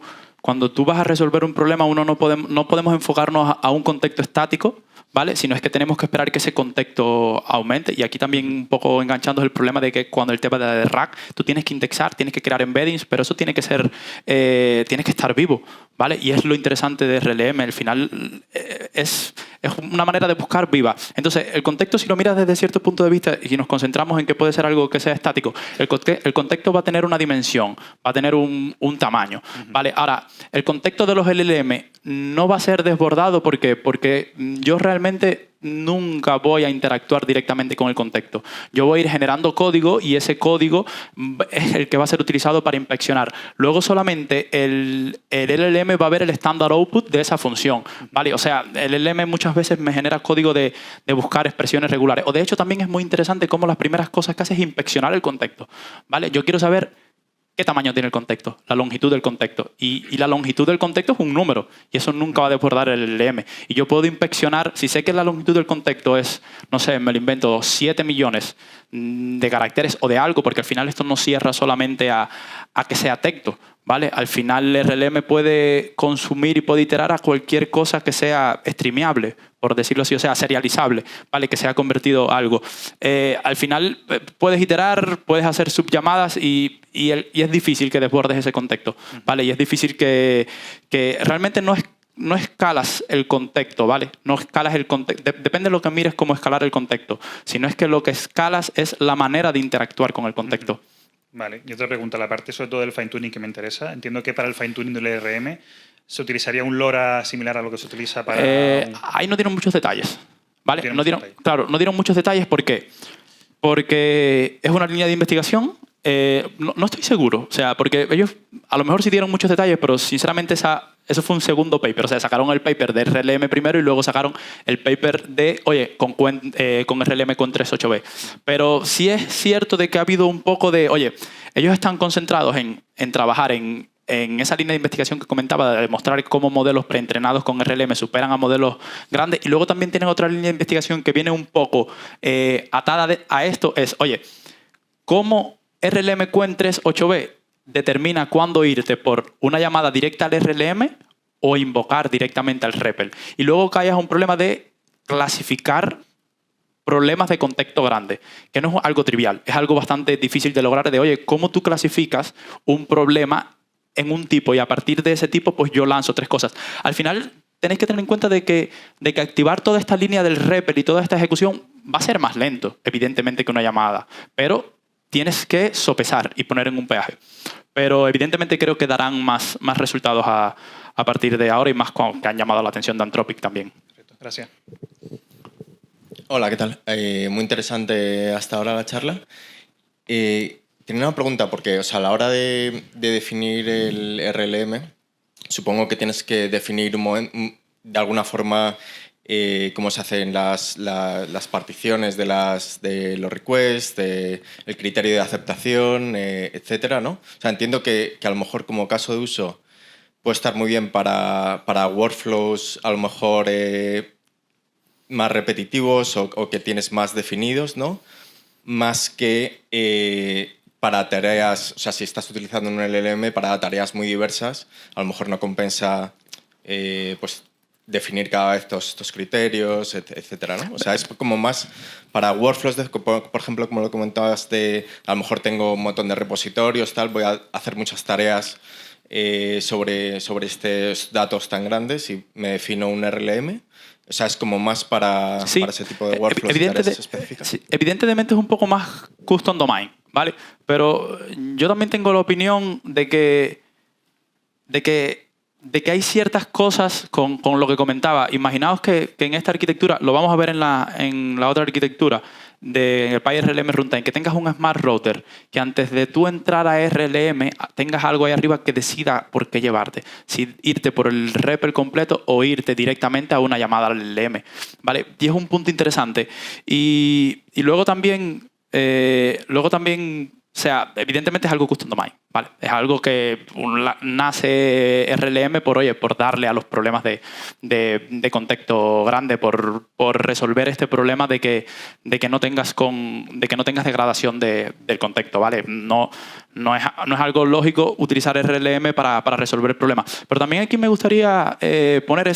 vas a resolver un problema, no podemos enfocarnos a un contexto estático, ¿vale? Sino es que tenemos que esperar que ese contexto aumente. Y aquí también un poco enganchando el problema de que cuando el tema de rack, tú tienes que indexar, tienes que crear embeddings, pero eso tiene que ser, tienes que estar vivo, ¿vale? Y es lo interesante de RLM. Al final, es una manera de buscar viva. Entonces, el contexto, si lo miras desde cierto punto de vista y nos concentramos en que puede ser algo que sea estático, el contexto va a tener una dimensión, va a tener un tamaño. ¿Vale? Ahora, el contexto de los LLM no va a ser desbordado porque yo realmente nunca voy a interactuar directamente con el contexto. Yo voy a ir generando código y ese código es el que va a ser utilizado para inspeccionar. Luego solamente el LLM va a ver el standard output de esa función. ¿Vale? O sea, el LLM muchas veces me genera código de buscar expresiones regulares. O de hecho también es muy interesante cómo las primeras cosas que hace es inspeccionar el contexto. ¿Vale? Yo quiero saber qué tamaño tiene el contexto, la longitud del contexto. Y la longitud del contexto es un número y eso nunca va a desbordar el LLM. Y yo puedo inspeccionar, si sé que la longitud del contexto es, no sé, me lo invento, 7 millones de caracteres o de algo, porque al final esto no cierra solamente a que sea texto. ¿Vale? Al final el RLM puede consumir y puede iterar a cualquier cosa que sea streameable, por decirlo así, o sea, serializable, ¿vale? Que sea convertido a algo. Al final puedes iterar, puedes hacer subllamadas y es difícil que desbordes ese contexto, ¿vale? Y es difícil que realmente no escalas el contexto, ¿vale? No escalas el contexto. Depende de lo que mires cómo escalar el contexto. Si no es que lo que escalas es la manera de interactuar con el contexto. Vale, y otra pregunta, la parte sobre todo del fine-tuning que me interesa. Entiendo que para el fine-tuning del ERM se utilizaría un LoRa similar a lo que se utiliza para... Ahí no dieron muchos detalles, ¿vale? Claro, no dieron muchos detalles. ¿Por qué? Porque es una línea de investigación. No estoy seguro. O sea, porque ellos a lo mejor sí dieron muchos detalles, pero sinceramente eso fue un segundo paper. O sea, sacaron el paper de RLM primero y luego sacaron el paper de, oye, con RLM con 38B. Pero sí es cierto de que ha habido un poco de, oye, ellos están concentrados en trabajar en esa línea de investigación que comentaba, de demostrar cómo modelos preentrenados con RLM superan a modelos grandes. Y luego también tienen otra línea de investigación que viene un poco atada a esto, es, oye, ¿cómo RLM Qwen 38B determina cuándo irte por una llamada directa al RLM o invocar directamente al REPL? Y luego caes a un problema de clasificar problemas de contexto grande, que no es algo trivial, es algo bastante difícil de lograr, de, oye, ¿cómo tú clasificas un problema en un tipo? Y a partir de ese tipo, pues yo lanzo 3 cosas. Al final, tenéis que tener en cuenta de que activar toda esta línea del REPL y toda esta ejecución va a ser más lento, evidentemente, que una llamada. Pero tienes que sopesar y poner en un peaje. Pero evidentemente creo que darán más resultados a partir de ahora y más que han llamado la atención de Anthropic también. Perfecto, gracias. Hola, ¿qué tal? Muy interesante hasta ahora la charla. Tenía una pregunta, porque o sea, a la hora de definir el RLM, supongo que tienes que definir de alguna forma cómo se hacen las particiones de los requests, el criterio de aceptación, etcétera, ¿no? O sea, entiendo que a lo mejor como caso de uso puede estar muy bien para workflows a lo mejor más repetitivos o que tienes más definidos, ¿no? Más que para tareas, o sea, si estás utilizando un LLM para tareas muy diversas, a lo mejor no compensa pues definir cada vez estos criterios, etcétera, ¿no? O sea, es como más para workflows, por ejemplo, como lo comentabas, a lo mejor tengo un montón de repositorios, tal, voy a hacer muchas tareas sobre estos datos tan grandes y me defino un RLM. O sea, es como más para ese tipo de workflows y tareas específicas. Sí, evidentemente es un poco más custom domain, ¿vale? Pero yo también tengo la opinión de que hay ciertas cosas con lo que comentaba. Imaginaos que en esta arquitectura, lo vamos a ver en la otra arquitectura, en el PyRLM Runtime, que tengas un Smart Router, que antes de tú entrar a RLM tengas algo ahí arriba que decida por qué llevarte. Si irte por el REPL completo o irte directamente a una llamada al LLM. ¿Vale? Y es un punto interesante. Y luego también... O sea, evidentemente es algo custom domain, ¿vale? Es algo que nace RLM por darle a los problemas de contexto grande, por resolver este problema de que no tengas degradación del contexto, ¿vale? No es algo lógico utilizar RLM para resolver problemas. Pero también aquí me gustaría poner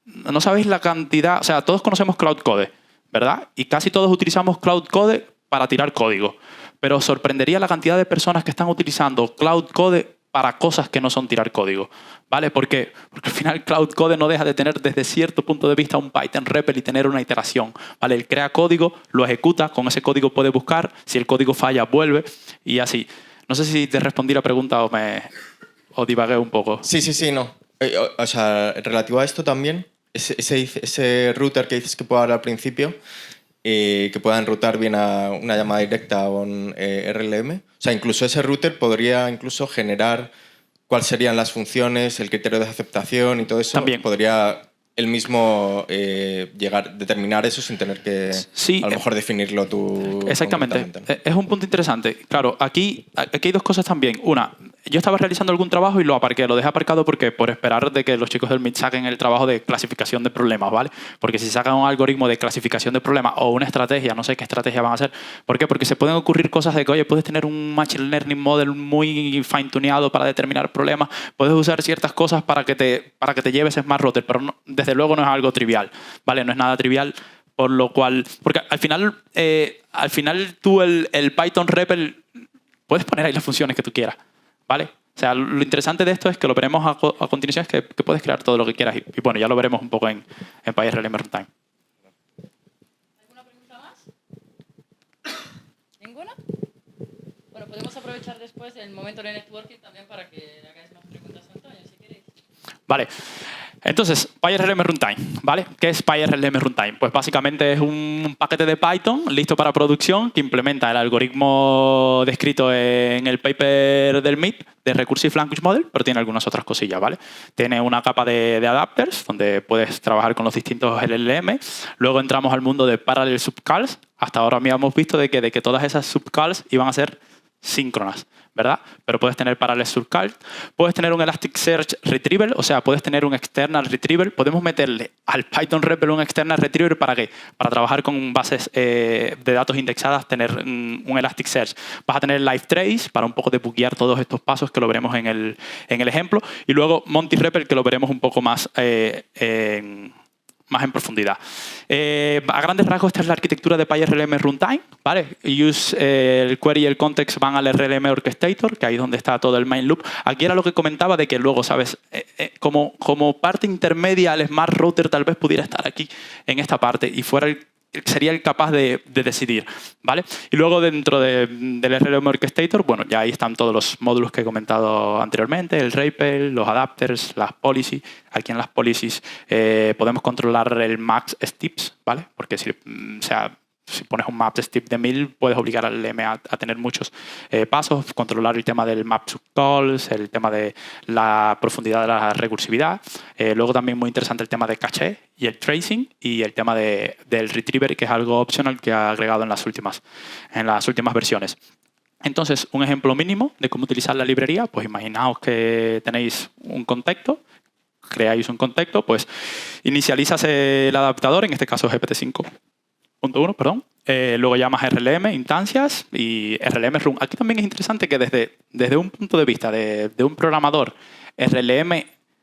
no sabéis la cantidad, o sea, todos conocemos Cloud Code, ¿verdad? Y casi todos utilizamos Cloud Code para tirar código. Pero os sorprendería la cantidad de personas que están utilizando Cloud Code para cosas que no son tirar código, ¿vale? ¿Por qué? Porque al final Cloud Code no deja de tener desde cierto punto de vista un Python REPL y tener una iteración, ¿vale? Él crea código, lo ejecuta, con ese código puede buscar, si el código falla, vuelve y así. No sé si te respondí la pregunta o divagué un poco. Sí, no. O sea, relativo a esto también, ese router que dices que puedo dar al principio, que pueda enrutar bien a una llamada directa o un RLM. O sea, incluso ese router podría incluso generar cuáles serían las funciones, el criterio de aceptación y todo eso. También. Podría él mismo determinar eso sin tener que Sí, a lo mejor definirlo tú. Exactamente. concretamente, ¿no? Es un punto interesante. Claro, aquí hay dos cosas también. Una, yo estaba realizando algún trabajo y lo aparqué. Lo dejé aparcado porque por esperar de que los chicos del MIT saquen el trabajo de clasificación de problemas, ¿vale? Porque si sacan un algoritmo de clasificación de problemas o una estrategia, no sé qué estrategia van a hacer. ¿Por qué? Porque se pueden ocurrir cosas de que, oye, puedes tener un machine learning model muy fine-tuneado para determinar problemas, puedes usar ciertas cosas para que te lleves Smart Router, pero no, desde luego no es algo trivial, ¿vale? No es nada trivial. Por lo cual, porque al final tú el Python REPL puedes poner ahí las funciones que tú quieras, ¿vale? O sea, lo interesante de esto es que lo veremos a continuación, es que puedes crear todo lo que quieras y bueno, ya lo veremos un poco en PyRLM Runtime. ¿Alguna pregunta más? ¿Ninguna? Bueno, podemos aprovechar después el momento de networking también para que le hagáis más preguntas a Antonio, si queréis. Vale. Entonces, PyRLM Runtime, ¿vale? ¿Qué es PyRLM Runtime? Pues básicamente es un paquete de Python listo para producción que implementa el algoritmo descrito en el paper del MIT de Recursive Language Model, pero tiene algunas otras cosillas, ¿vale? Tiene una capa de adapters donde puedes trabajar con los distintos LLM. Luego entramos al mundo de Parallel Subcalls. Hasta ahora habíamos visto de que todas esas subcalls iban a ser síncronas, ¿verdad? Pero puedes tener Parallel Subcall, puedes tener un Elasticsearch Retrieval, o sea, puedes tener un External Retrieval. Podemos meterle al Python REPL un External Retrieval ¿para qué? Para trabajar con bases de datos indexadas, tener un Elasticsearch. Vas a tener Live Trace para un poco debuguear todos estos pasos que lo veremos en el ejemplo. Y luego Monty REPL, que lo veremos un poco más más en profundidad. A grandes rasgos, esta es la arquitectura de PyRLM Runtime, ¿vale? El query y el context van al RLM Orchestrator, que ahí es donde está todo el main loop. Aquí era lo que comentaba de que luego, ¿sabes? Como parte intermedia, el Smart Router tal vez pudiera estar aquí, en esta parte, y sería el capaz de decidir, ¿vale? Y luego dentro del RLM Orchestrator, bueno, ya ahí están todos los módulos que he comentado anteriormente, el REPL, los adapters, las policies. Aquí en las policies podemos controlar el max steps, ¿vale? Porque si pones un map step de 1000, puedes obligar al LM a tener muchos pasos, controlar el tema del map subcalls, el tema de la profundidad de la recursividad. Luego también muy interesante el tema de caché y el tracing y el tema del retriever, que es algo optional que ha agregado en las últimas versiones. Entonces, un ejemplo mínimo de cómo utilizar la librería, pues imaginaos que tenéis un contexto, creáis un contexto, pues inicializas el adaptador, en este caso GPT-5.1, perdón. Luego llamas RLM, instancias y RLM run. Aquí también es interesante que desde un punto de vista de un programador, RLM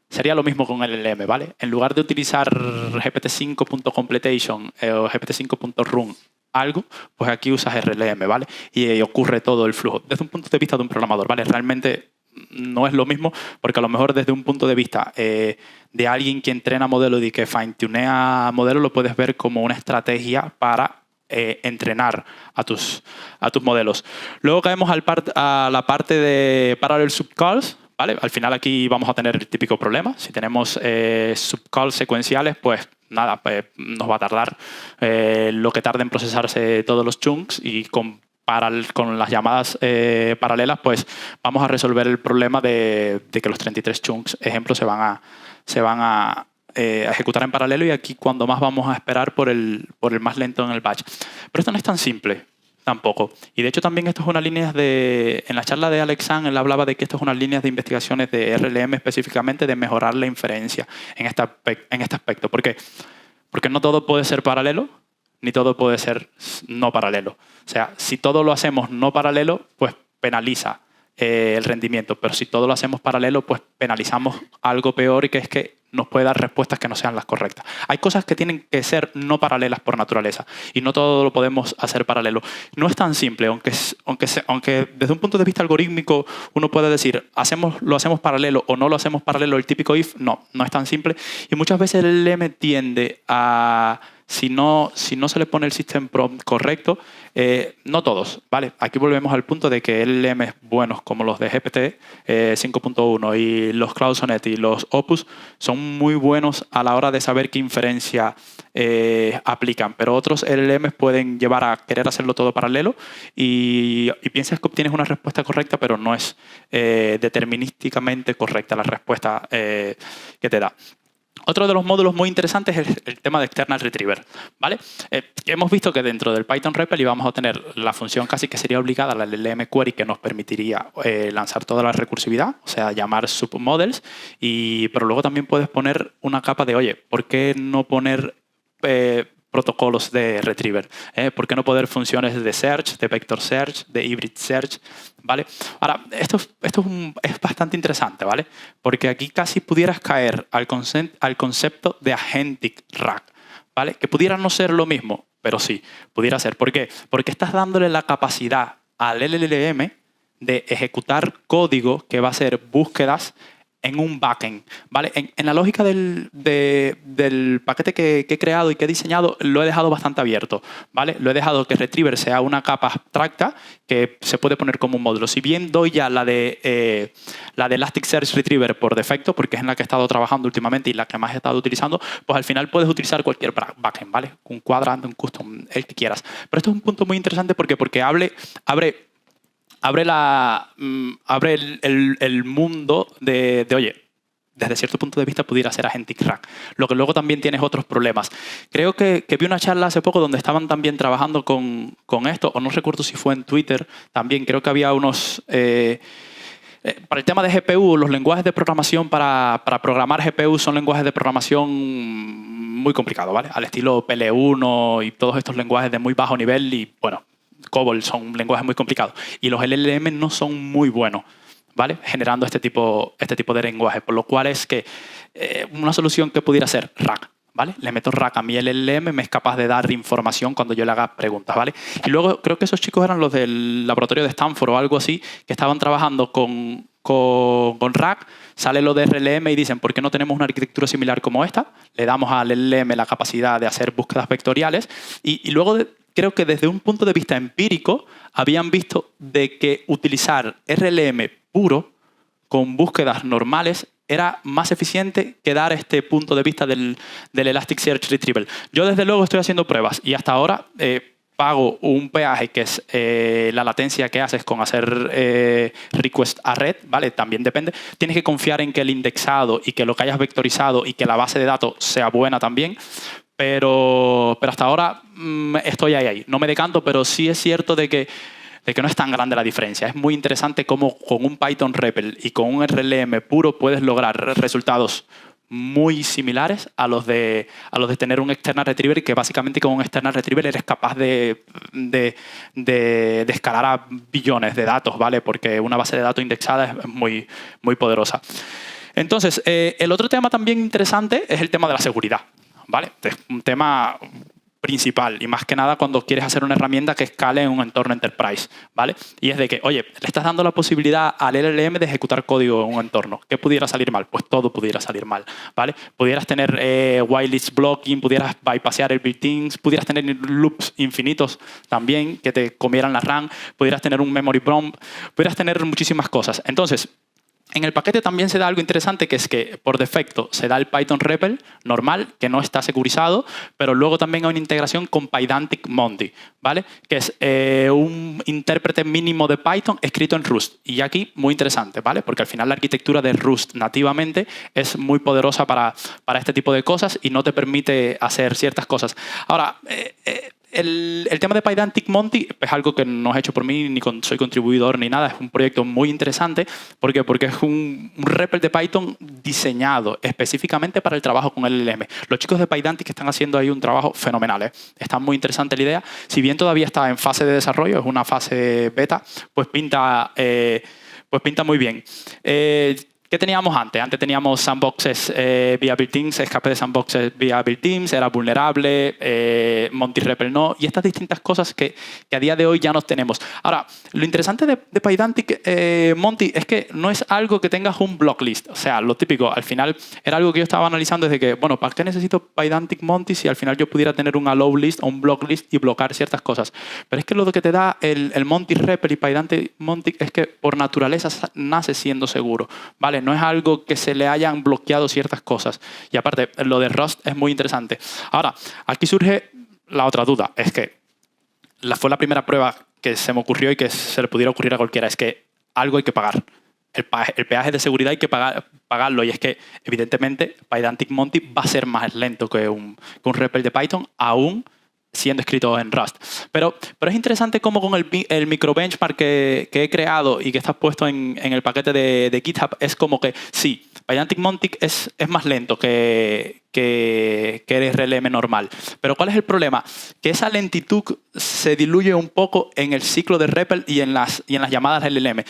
sería lo mismo con LLM, ¿vale? En lugar de utilizar GPT-5.completion o GPT-5.run algo, pues aquí usas RLM, ¿vale? Y ocurre todo el flujo. Desde un punto de vista de un programador, ¿vale? Realmente no es lo mismo, porque a lo mejor desde un punto de vista de alguien que entrena modelo y que fine-tunea modelo, lo puedes ver como una estrategia para entrenar a tus modelos. Luego caemos a la parte de Parallel Subcalls, ¿vale? Al final aquí vamos a tener el típico problema. Si tenemos subcalls secuenciales, pues nada, nos va a tardar lo que tarda en procesarse todos los chunks, y con las llamadas paralelas, pues vamos a resolver el problema de que los 33 chunks, ejemplo, se van a ejecutar en paralelo, y aquí cuando más vamos a esperar por el más lento en el batch. Pero esto no es tan simple tampoco. Y de hecho también esto es una línea en la charla de Alex San, él hablaba de que esto es unas líneas de investigaciones de RLM específicamente de mejorar la inferencia en este aspecto. ¿Por qué? Porque no todo puede ser paralelo, ni todo puede ser no paralelo. O sea, si todo lo hacemos no paralelo, pues penaliza el rendimiento. Pero si todo lo hacemos paralelo, pues penalizamos algo peor y que es que nos puede dar respuestas que no sean las correctas. Hay cosas que tienen que ser no paralelas por naturaleza y no todo lo podemos hacer paralelo. No es tan simple, aunque desde un punto de vista algorítmico uno puede decir lo hacemos paralelo o no lo hacemos paralelo, el típico if, no es tan simple. Y muchas veces el LLM tiende a... Si no se le pone el system prompt correcto, no todos, ¿vale? Aquí volvemos al punto de que LLMs buenos como los de GPT 5.1 y los Claude Sonnet y los Opus son muy buenos a la hora de saber qué inferencia aplican, pero otros LLMs pueden llevar a querer hacerlo todo paralelo y piensas que obtienes una respuesta correcta, pero no es determinísticamente correcta la respuesta que te da. Otro de los módulos muy interesantes es el tema de External Retriever, ¿vale? Hemos visto que dentro del Python REPL íbamos a tener la función casi que sería obligada, la LLM Query, que nos permitiría lanzar toda la recursividad, o sea, llamar submodels, pero luego también puedes poner una capa de, oye, ¿por qué no poner protocolos de retriever? ¿Por qué no poner funciones de search, de vector search, de hybrid search? ¿Vale? Ahora, esto es bastante interesante, ¿vale? Porque aquí casi pudieras caer al concepto de agentic RAG, ¿vale? Que pudiera no ser lo mismo, pero sí, pudiera ser. ¿Por qué? Porque estás dándole la capacidad al LLM de ejecutar código que va a hacer búsquedas en un backend, ¿vale? En la lógica del paquete que he creado y que he diseñado, lo he dejado bastante abierto, ¿vale? Lo he dejado que Retriever sea una capa abstracta que se puede poner como un módulo. Si bien doy ya la de Elasticsearch Retriever por defecto, porque es en la que he estado trabajando últimamente y la que más he estado utilizando, pues al final puedes utilizar cualquier backend, ¿vale? Un Quadrant, un Custom, el que quieras. Pero esto es un punto muy interesante porque abre el mundo de, oye, desde cierto punto de vista pudiera ser agentic RAG. Lo que luego también tienes otros problemas. Creo que vi una charla hace poco donde estaban también trabajando con esto, o no recuerdo si fue en Twitter también. Creo que había unos... para el tema de GPU, los lenguajes de programación para programar GPU son lenguajes de programación muy complicados, ¿vale? Al estilo PL1 y todos estos lenguajes de muy bajo nivel y, bueno, COBOL son lenguajes muy complicados y los LLM no son muy buenos, ¿vale? Generando este tipo de lenguaje, por lo cual es que una solución que pudiera ser RAG, ¿vale? Le meto RAG a mi LLM, me es capaz de dar información cuando yo le haga preguntas, ¿vale? Y luego creo que esos chicos eran los del laboratorio de Stanford o algo así, que estaban trabajando con RAG, sale lo de RLM y dicen, ¿por qué no tenemos una arquitectura similar como esta? Le damos al LLM la capacidad de hacer búsquedas vectoriales y luego creo que desde un punto de vista empírico habían visto de que utilizar RLM puro con búsquedas normales era más eficiente que dar este punto de vista del Elasticsearch Retrieval. Yo desde luego estoy haciendo pruebas y hasta ahora pago un peaje que es la latencia que haces con hacer request a red, ¿vale? También depende. Tienes que confiar en que el indexado y que lo que hayas vectorizado y que la base de datos sea buena también. Pero hasta ahora estoy ahí. No me decanto, pero sí es cierto de que no es tan grande la diferencia. Es muy interesante cómo con un Python REPL y con un RLM puro puedes lograr resultados muy similares a los de tener un External Retriever, que básicamente con un External Retriever eres capaz de escalar a billones de datos, ¿vale? Porque una base de datos indexada es muy, muy poderosa. Entonces, el otro tema también interesante es el tema de la seguridad, ¿vale? Es un tema principal y más que nada cuando quieres hacer una herramienta que escale en un entorno enterprise, ¿vale? Y es de que, oye, le estás dando la posibilidad al LLM de ejecutar código en un entorno. ¿Qué pudiera salir mal? Pues todo pudiera salir mal, ¿vale? Pudieras tener whitelist blocking, pudieras bypassear el built-ins, pudieras tener loops infinitos también que te comieran la RAM, pudieras tener un memory bomb, pudieras tener muchísimas cosas. Entonces, en el paquete también se da algo interesante, que es que por defecto se da el Python REPL normal, que no está securizado, pero luego también hay una integración con Pydantic Monty, ¿vale? Que es un intérprete mínimo de Python escrito en Rust. Y aquí muy interesante, ¿vale? Porque al final la arquitectura de Rust nativamente es muy poderosa para este tipo de cosas y no te permite hacer ciertas cosas. Ahora, el tema de Pydantic Monty es algo que no es hecho por mí, ni soy contribuidor ni nada. Es un proyecto muy interesante. ¿Por qué? Porque es un REPL de Python diseñado específicamente para el trabajo con el LLM. Los chicos de Pydantic están haciendo ahí un trabajo fenomenal, ¿eh? Está muy interesante la idea. Si bien todavía está en fase de desarrollo, es una fase beta, pues pinta pues pinta muy bien. ¿Qué teníamos antes? Antes teníamos sandboxes vía built-ins, escape de sandboxes vía built-ins, era vulnerable, Monty REPL no, y estas distintas cosas que a día de hoy ya no tenemos. Ahora, lo interesante de Pydantic, Monty, es que no es algo que tengas un block list. O sea, lo típico, al final era algo que yo estaba analizando desde que, bueno, ¿para qué necesito Pydantic Monty si al final yo pudiera tener un allow list o un block list y bloquear ciertas cosas? Pero es que lo que te da el Monty REPL y Pydantic Monty es que por naturaleza nace siendo seguro, ¿vale? No es algo que se le hayan bloqueado ciertas cosas. Y aparte, lo de Rust es muy interesante. Ahora, aquí surge la otra duda. Es que fue la primera prueba que se me ocurrió y que se le pudiera ocurrir a cualquiera. Es que algo hay que pagar. El peaje de seguridad hay que pagarlo. Y es que, evidentemente, Pydantic Monty va a ser más lento que un REPL de Python, aún siendo escrito en Rust. Pero es interesante cómo con el microbenchmark que he creado y que está puesto en el paquete de GitHub, es como que sí, Pydantic Monty es más lento que el RLM normal. Pero ¿cuál es el problema? Que esa lentitud se diluye un poco en el ciclo de REPL y en las llamadas LLM.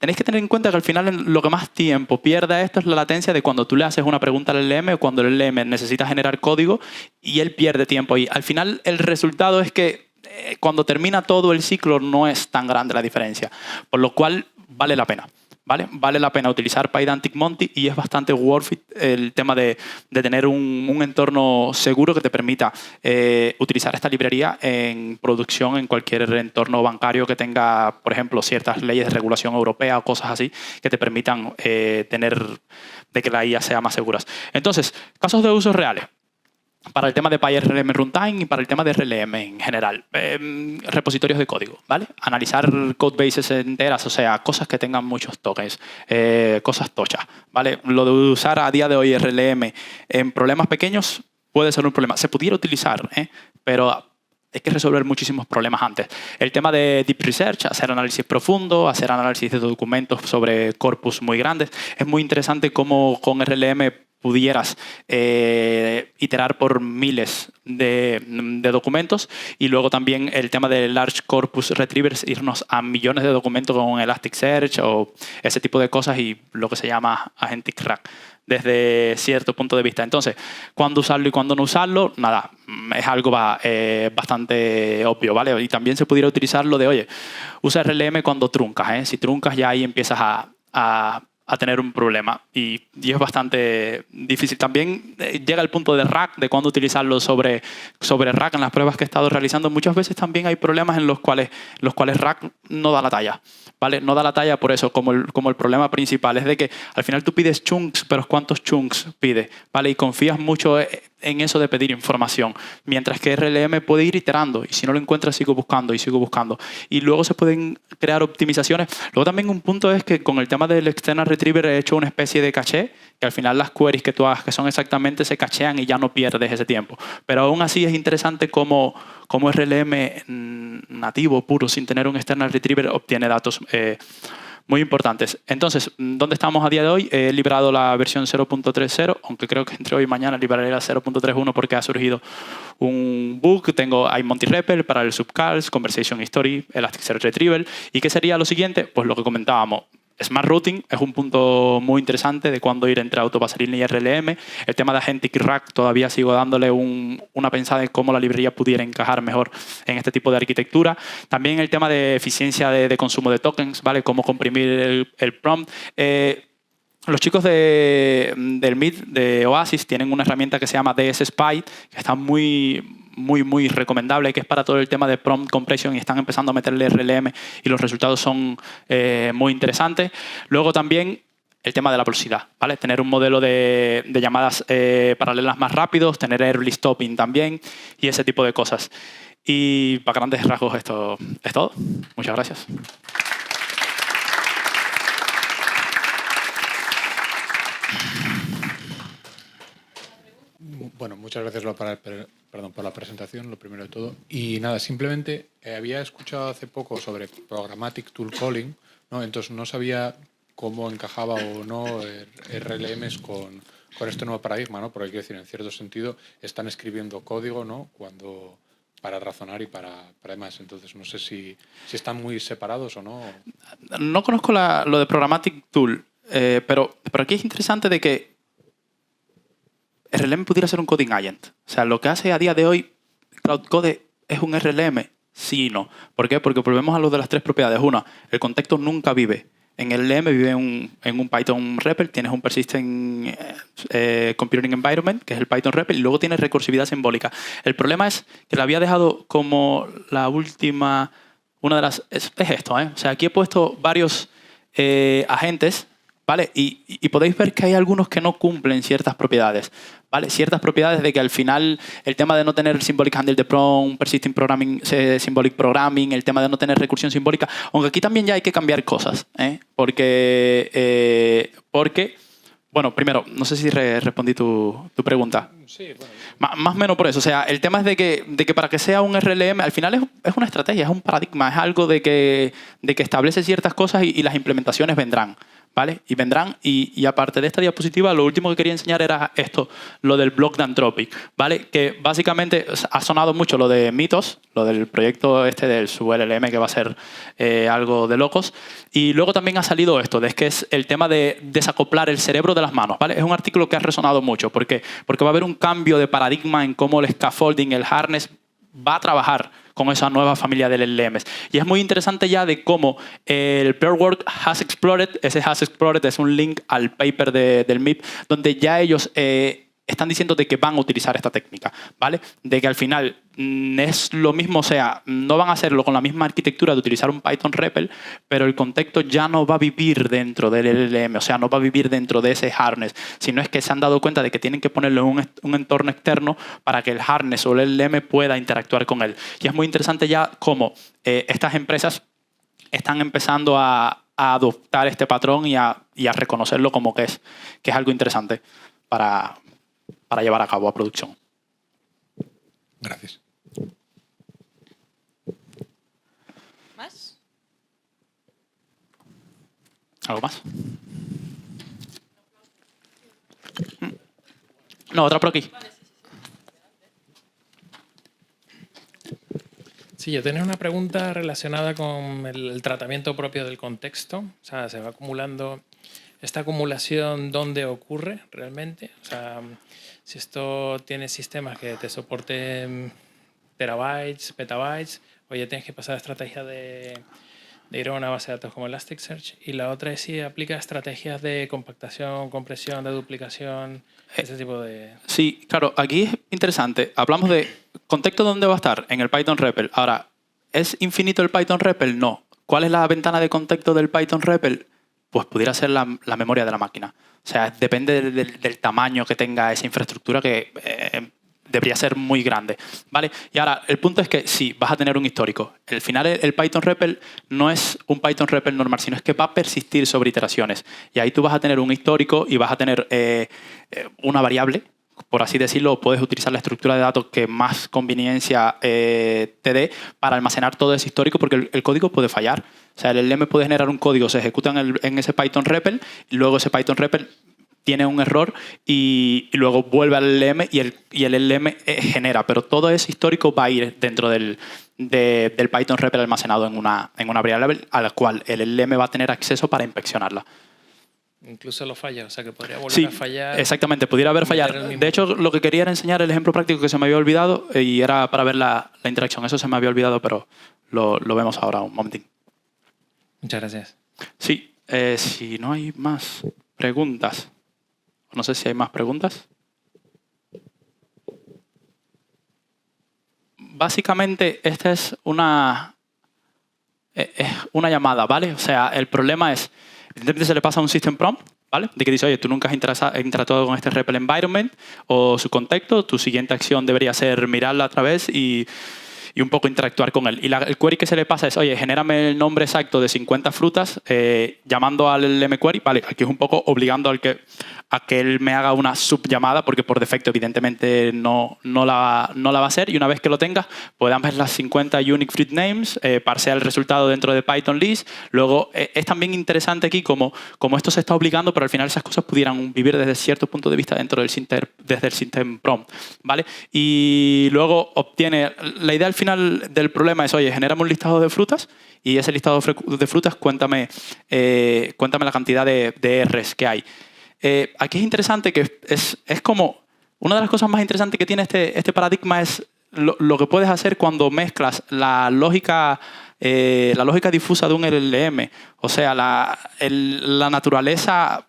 Tenéis que tener en cuenta que al final lo que más tiempo pierde esto es la latencia de cuando tú le haces una pregunta al LLM o cuando el LLM necesita generar código y él pierde tiempo. Y al final el resultado es que cuando termina todo el ciclo no es tan grande la diferencia. Por lo cual vale la pena. ¿Vale? Vale la pena utilizar Pydantic Monty y es bastante worth it el tema de tener un entorno seguro que te permita utilizar esta librería en producción en cualquier entorno bancario que tenga, por ejemplo, ciertas leyes de regulación europea o cosas así que te permitan tener de que la IA sea más segura. Entonces, casos de usos reales. Para el tema de PyRLM Runtime y para el tema de RLM en general. Repositorios de código, ¿vale? Analizar codebases enteras, o sea, cosas que tengan muchos tokens, cosas tochas, ¿vale? Lo de usar a día de hoy RLM en problemas pequeños puede ser un problema. Se pudiera utilizar, pero hay que resolver muchísimos problemas antes. El tema de Deep Research, hacer análisis profundo, hacer análisis de documentos sobre corpus muy grandes. Es muy interesante cómo con RLM pudieras iterar por miles de documentos y luego también el tema de Large Corpus Retrievers, irnos a millones de documentos con Elasticsearch o ese tipo de cosas y lo que se llama Agentic RAG desde cierto punto de vista. Entonces, ¿cuándo usarlo y cuándo no usarlo? Nada, es algo bastante obvio, ¿vale? Y también se pudiera utilizar lo de, oye, usa RLM cuando truncas, ¿eh? Si truncas ya ahí empiezas a tener un problema y es bastante difícil. También llega el punto de RAG, de cuándo utilizarlo sobre RAG. En las pruebas que he estado realizando muchas veces también hay problemas en los cuales RAG no da la talla, ¿vale? No da la talla por eso, como el problema principal es de que al final tú pides chunks, pero ¿cuántos chunks pides? ¿Vale? Y confías mucho en eso de pedir información, mientras que RLM puede ir iterando y si no lo encuentras sigo buscando y sigo buscando y luego se pueden crear optimizaciones. Luego también un punto es que con el tema del External Retriever he hecho una especie de caché que al final las queries que tú hagas que son exactamente se cachean y ya no pierdes ese tiempo, pero aún así es interesante cómo RLM nativo, puro, sin tener un External Retriever obtiene datos muy importantes. Entonces, ¿dónde estamos a día de hoy? He librado la versión 0.30, aunque creo que entre hoy y mañana libraré la 0.31 porque ha surgido un bug. Hay Monty REPL para el subcalc, Conversation History, Elasticsearch Retrieval. ¿Y qué sería lo siguiente? Pues lo que comentábamos. Smart Routing es un punto muy interesante de cuándo ir entre Autobassalin y RLM. El tema de Agentic RAG todavía sigo dándole una pensada en cómo la librería pudiera encajar mejor en este tipo de arquitectura. También el tema de eficiencia de consumo de tokens, ¿vale? Cómo comprimir el prompt. Los chicos del MIT, de Oasis, tienen una herramienta que se llama DS Spy, que está muy recomendable, que es para todo el tema de prompt compression y están empezando a meterle RLM y los resultados son muy interesantes. Luego también el tema de la velocidad, ¿vale? Tener un modelo de llamadas paralelas más rápidos, tener early stopping también y ese tipo de cosas. Y para grandes rasgos esto es todo. Muchas gracias. Bueno, muchas gracias por la presentación, lo primero de todo. Y nada, simplemente había escuchado hace poco sobre Programmatic Tool Calling, ¿no? Entonces no sabía cómo encajaba o no RLMs con este nuevo paradigma, ¿no? Porque quiero decir, en cierto sentido, están escribiendo código, ¿no? Cuando para razonar y para demás. Entonces, no sé si están muy separados o no. No conozco lo de Programmatic Tool, pero aquí es interesante de que RLM pudiera ser un coding agent. O sea, lo que hace a día de hoy Cloud Code es un RLM, sí y no. ¿Por qué? Porque volvemos a lo de las tres propiedades. Una, el contexto nunca vive. En el LM vive en un Python REPL, tienes un Persistent Computing Environment, que es el Python REPL, y luego tienes recursividad simbólica. El problema es que la había dejado como la última, una de las... Es esto, ¿eh? O sea, aquí he puesto varios agentes, ¿vale? Y podéis ver que hay algunos que no cumplen ciertas propiedades, ¿vale? Ciertas propiedades de que al final el tema de no tener symbolic handle de prompt, persistent programming, symbolic programming, el tema de no tener recursión simbólica, aunque aquí también ya hay que cambiar cosas, ¿eh? Porque, bueno, primero, no sé si respondí tu pregunta. Sí, bueno. Más o menos por eso. O sea, el tema es de que para que sea un RLM, al final es una estrategia, es un paradigma, es algo de que establece ciertas cosas y las implementaciones vendrán. ¿Vale? Y vendrán, y aparte de esta diapositiva, lo último que quería enseñar era esto, lo del blog de Anthropic, ¿vale? Que básicamente ha sonado mucho lo de Mythos, lo del proyecto este del sub-LLM que va a ser algo de locos, y luego también ha salido esto, de que es el tema de desacoplar el cerebro de las manos, ¿vale? Es un artículo que ha resonado mucho, ¿por qué? Porque va a haber un cambio de paradigma en cómo el scaffolding, el harness, va a trabajar con esa nueva familia de LLMs. Y es muy interesante ya de cómo el Pair Work Has Explored, ese Has Explored es un link al paper del MIP, donde ya ellos están diciendo de que van a utilizar esta técnica, ¿vale? De que al final es lo mismo, o sea, no van a hacerlo con la misma arquitectura de utilizar un Python REPL, pero el contexto ya no va a vivir dentro del LLM, o sea, no va a vivir dentro de ese harness, sino es que se han dado cuenta de que tienen que ponerlo en un entorno externo para que el harness o el LLM pueda interactuar con él. Y es muy interesante ya cómo estas empresas están empezando a adoptar este patrón y a reconocerlo como que es algo interesante para llevar a cabo a producción. Gracias. ¿Más? ¿Algo más? No, otra por aquí. Sí, yo tenía una pregunta relacionada con el tratamiento propio del contexto. O sea, se va acumulando esta acumulación, ¿dónde ocurre realmente? O sea, si esto tiene sistemas que te soporten terabytes, petabytes, o ya tienes que pasar a estrategia de ir a una base de datos como Elasticsearch. Y la otra es si aplica estrategias de compactación, compresión, de duplicación, ese tipo de... Sí, claro, aquí es interesante. Hablamos de contexto, ¿dónde va a estar? En el Python REPL. Ahora, ¿es infinito el Python REPL? No. ¿Cuál es la ventana de contexto del Python REPL? Pues pudiera ser la memoria de la máquina. O sea, depende del tamaño que tenga esa infraestructura, que debería ser muy grande, ¿vale? Y ahora, el punto es que sí, vas a tener un histórico. Al final, el Python REPL no es un Python REPL normal, sino es que va a persistir sobre iteraciones. Y ahí tú vas a tener un histórico y vas a tener una variable, por así decirlo, puedes utilizar la estructura de datos que más conveniencia te dé para almacenar todo ese histórico, porque el código puede fallar. O sea, el LM puede generar un código, se ejecuta en ese Python REPL, y luego ese Python REPL tiene un error y luego vuelve al LM y el LM genera. Pero todo ese histórico va a ir dentro del Python REPL almacenado en una variable a la cual el LM va a tener acceso para inspeccionarla. Incluso lo falla, o sea que podría volver Sí, a fallar. exactamente, pudiera haber fallado. De hecho, lo que quería era enseñar el ejemplo práctico que se me había olvidado y era para ver la interacción. Eso se me había olvidado, pero lo vemos ahora un momentín. Muchas gracias. Sí, si no hay más preguntas. No sé si hay más preguntas. Básicamente, esta es una llamada, ¿vale? O sea, el problema es, evidentemente se le pasa un system prompt, ¿vale? De que dice, oye, tú nunca has interactuado con este REPL environment o su contexto, tu siguiente acción debería ser mirarla otra vez y y un poco interactuar con él. Y el query que se le pasa es, oye, genérame el nombre exacto de 50 frutas llamando al mQuery. Vale, aquí es un poco obligando a que él me haga una subllamada, porque por defecto evidentemente no la va a hacer. Y una vez que lo tengas, puedan ver las 50 unique fruit names, parsea el resultado dentro de Python list. Luego es también interesante aquí como esto se está obligando, pero al final esas cosas pudieran vivir desde cierto punto de vista dentro desde el system prompt, ¿vale? Y luego obtiene, la idea al final del problema es, oye, genérame un listado de frutas y ese listado de frutas cuéntame la cantidad de Rs que hay. Aquí es interesante que es como, una de las cosas más interesantes que tiene este paradigma es lo que puedes hacer cuando mezclas la lógica difusa de un LLM, o sea, la naturaleza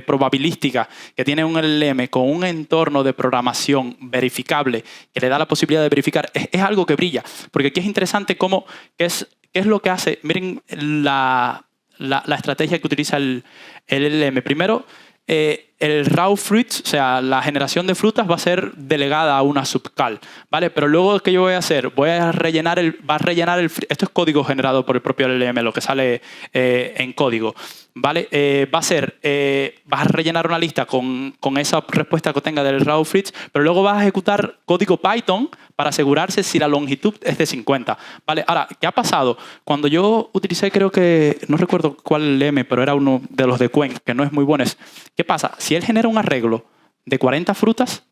probabilística que tiene un LLM con un entorno de programación verificable que le da la posibilidad de verificar, es algo que brilla. Porque aquí es interesante qué es lo que hace. Miren la estrategia que utiliza el LLM. Primero, el raw fruits, o sea, la generación de frutas va a ser delegada a una subcal, ¿vale? Pero luego, ¿qué yo voy a hacer? Va a rellenar esto es código generado por el propio LLM, lo que sale en código, ¿vale? Vas a rellenar una lista con esa respuesta que tenga del raw fruits, pero luego vas a ejecutar código Python para asegurarse si la longitud es de 50, ¿vale? Ahora, ¿qué ha pasado? Cuando yo utilicé, creo que, no recuerdo cuál LM, pero era uno de los de Quen, que no es muy bueno, ¿qué pasa? Si él genera un arreglo de 40 frutas,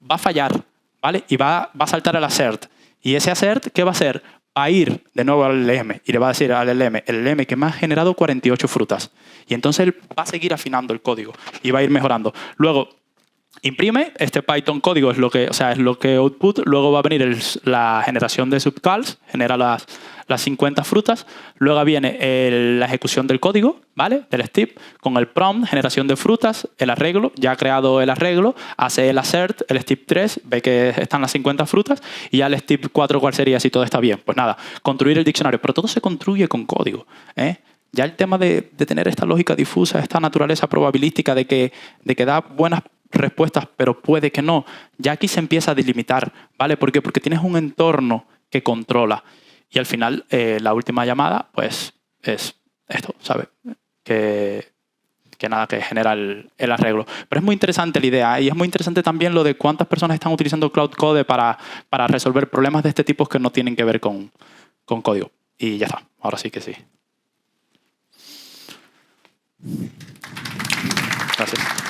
va a fallar, ¿vale? Y va a saltar el assert. Y ese assert, ¿qué va a hacer? Va a ir de nuevo al LM y le va a decir al LM, el LM que me ha generado 48 frutas. Y entonces él va a seguir afinando el código y va a ir mejorando. Luego, imprime, este Python código es lo que output, luego va a venir la generación de subcals, genera las 50 frutas, luego viene la ejecución del código, ¿vale? Del step, con el prompt, generación de frutas, el arreglo, ya ha creado el arreglo, hace el assert, el step 3, ve que están las 50 frutas, y ya el step 4, ¿cuál sería si todo está bien? Pues nada, construir el diccionario, pero todo se construye con código, ¿eh? Ya el tema de tener esta lógica difusa, esta naturaleza probabilística de que da buenas respuestas, pero puede que no, ya aquí se empieza a delimitar, ¿vale? ¿Por qué? Porque tienes un entorno que controla. Y al final, la última llamada, pues, es esto, ¿sabes? Que nada, que genera el arreglo. Pero es muy interesante la idea, y es muy interesante también lo de cuántas personas están utilizando Cloud Code para resolver problemas de este tipo que no tienen que ver con código. Y ya está, ahora sí que sí. Gracias.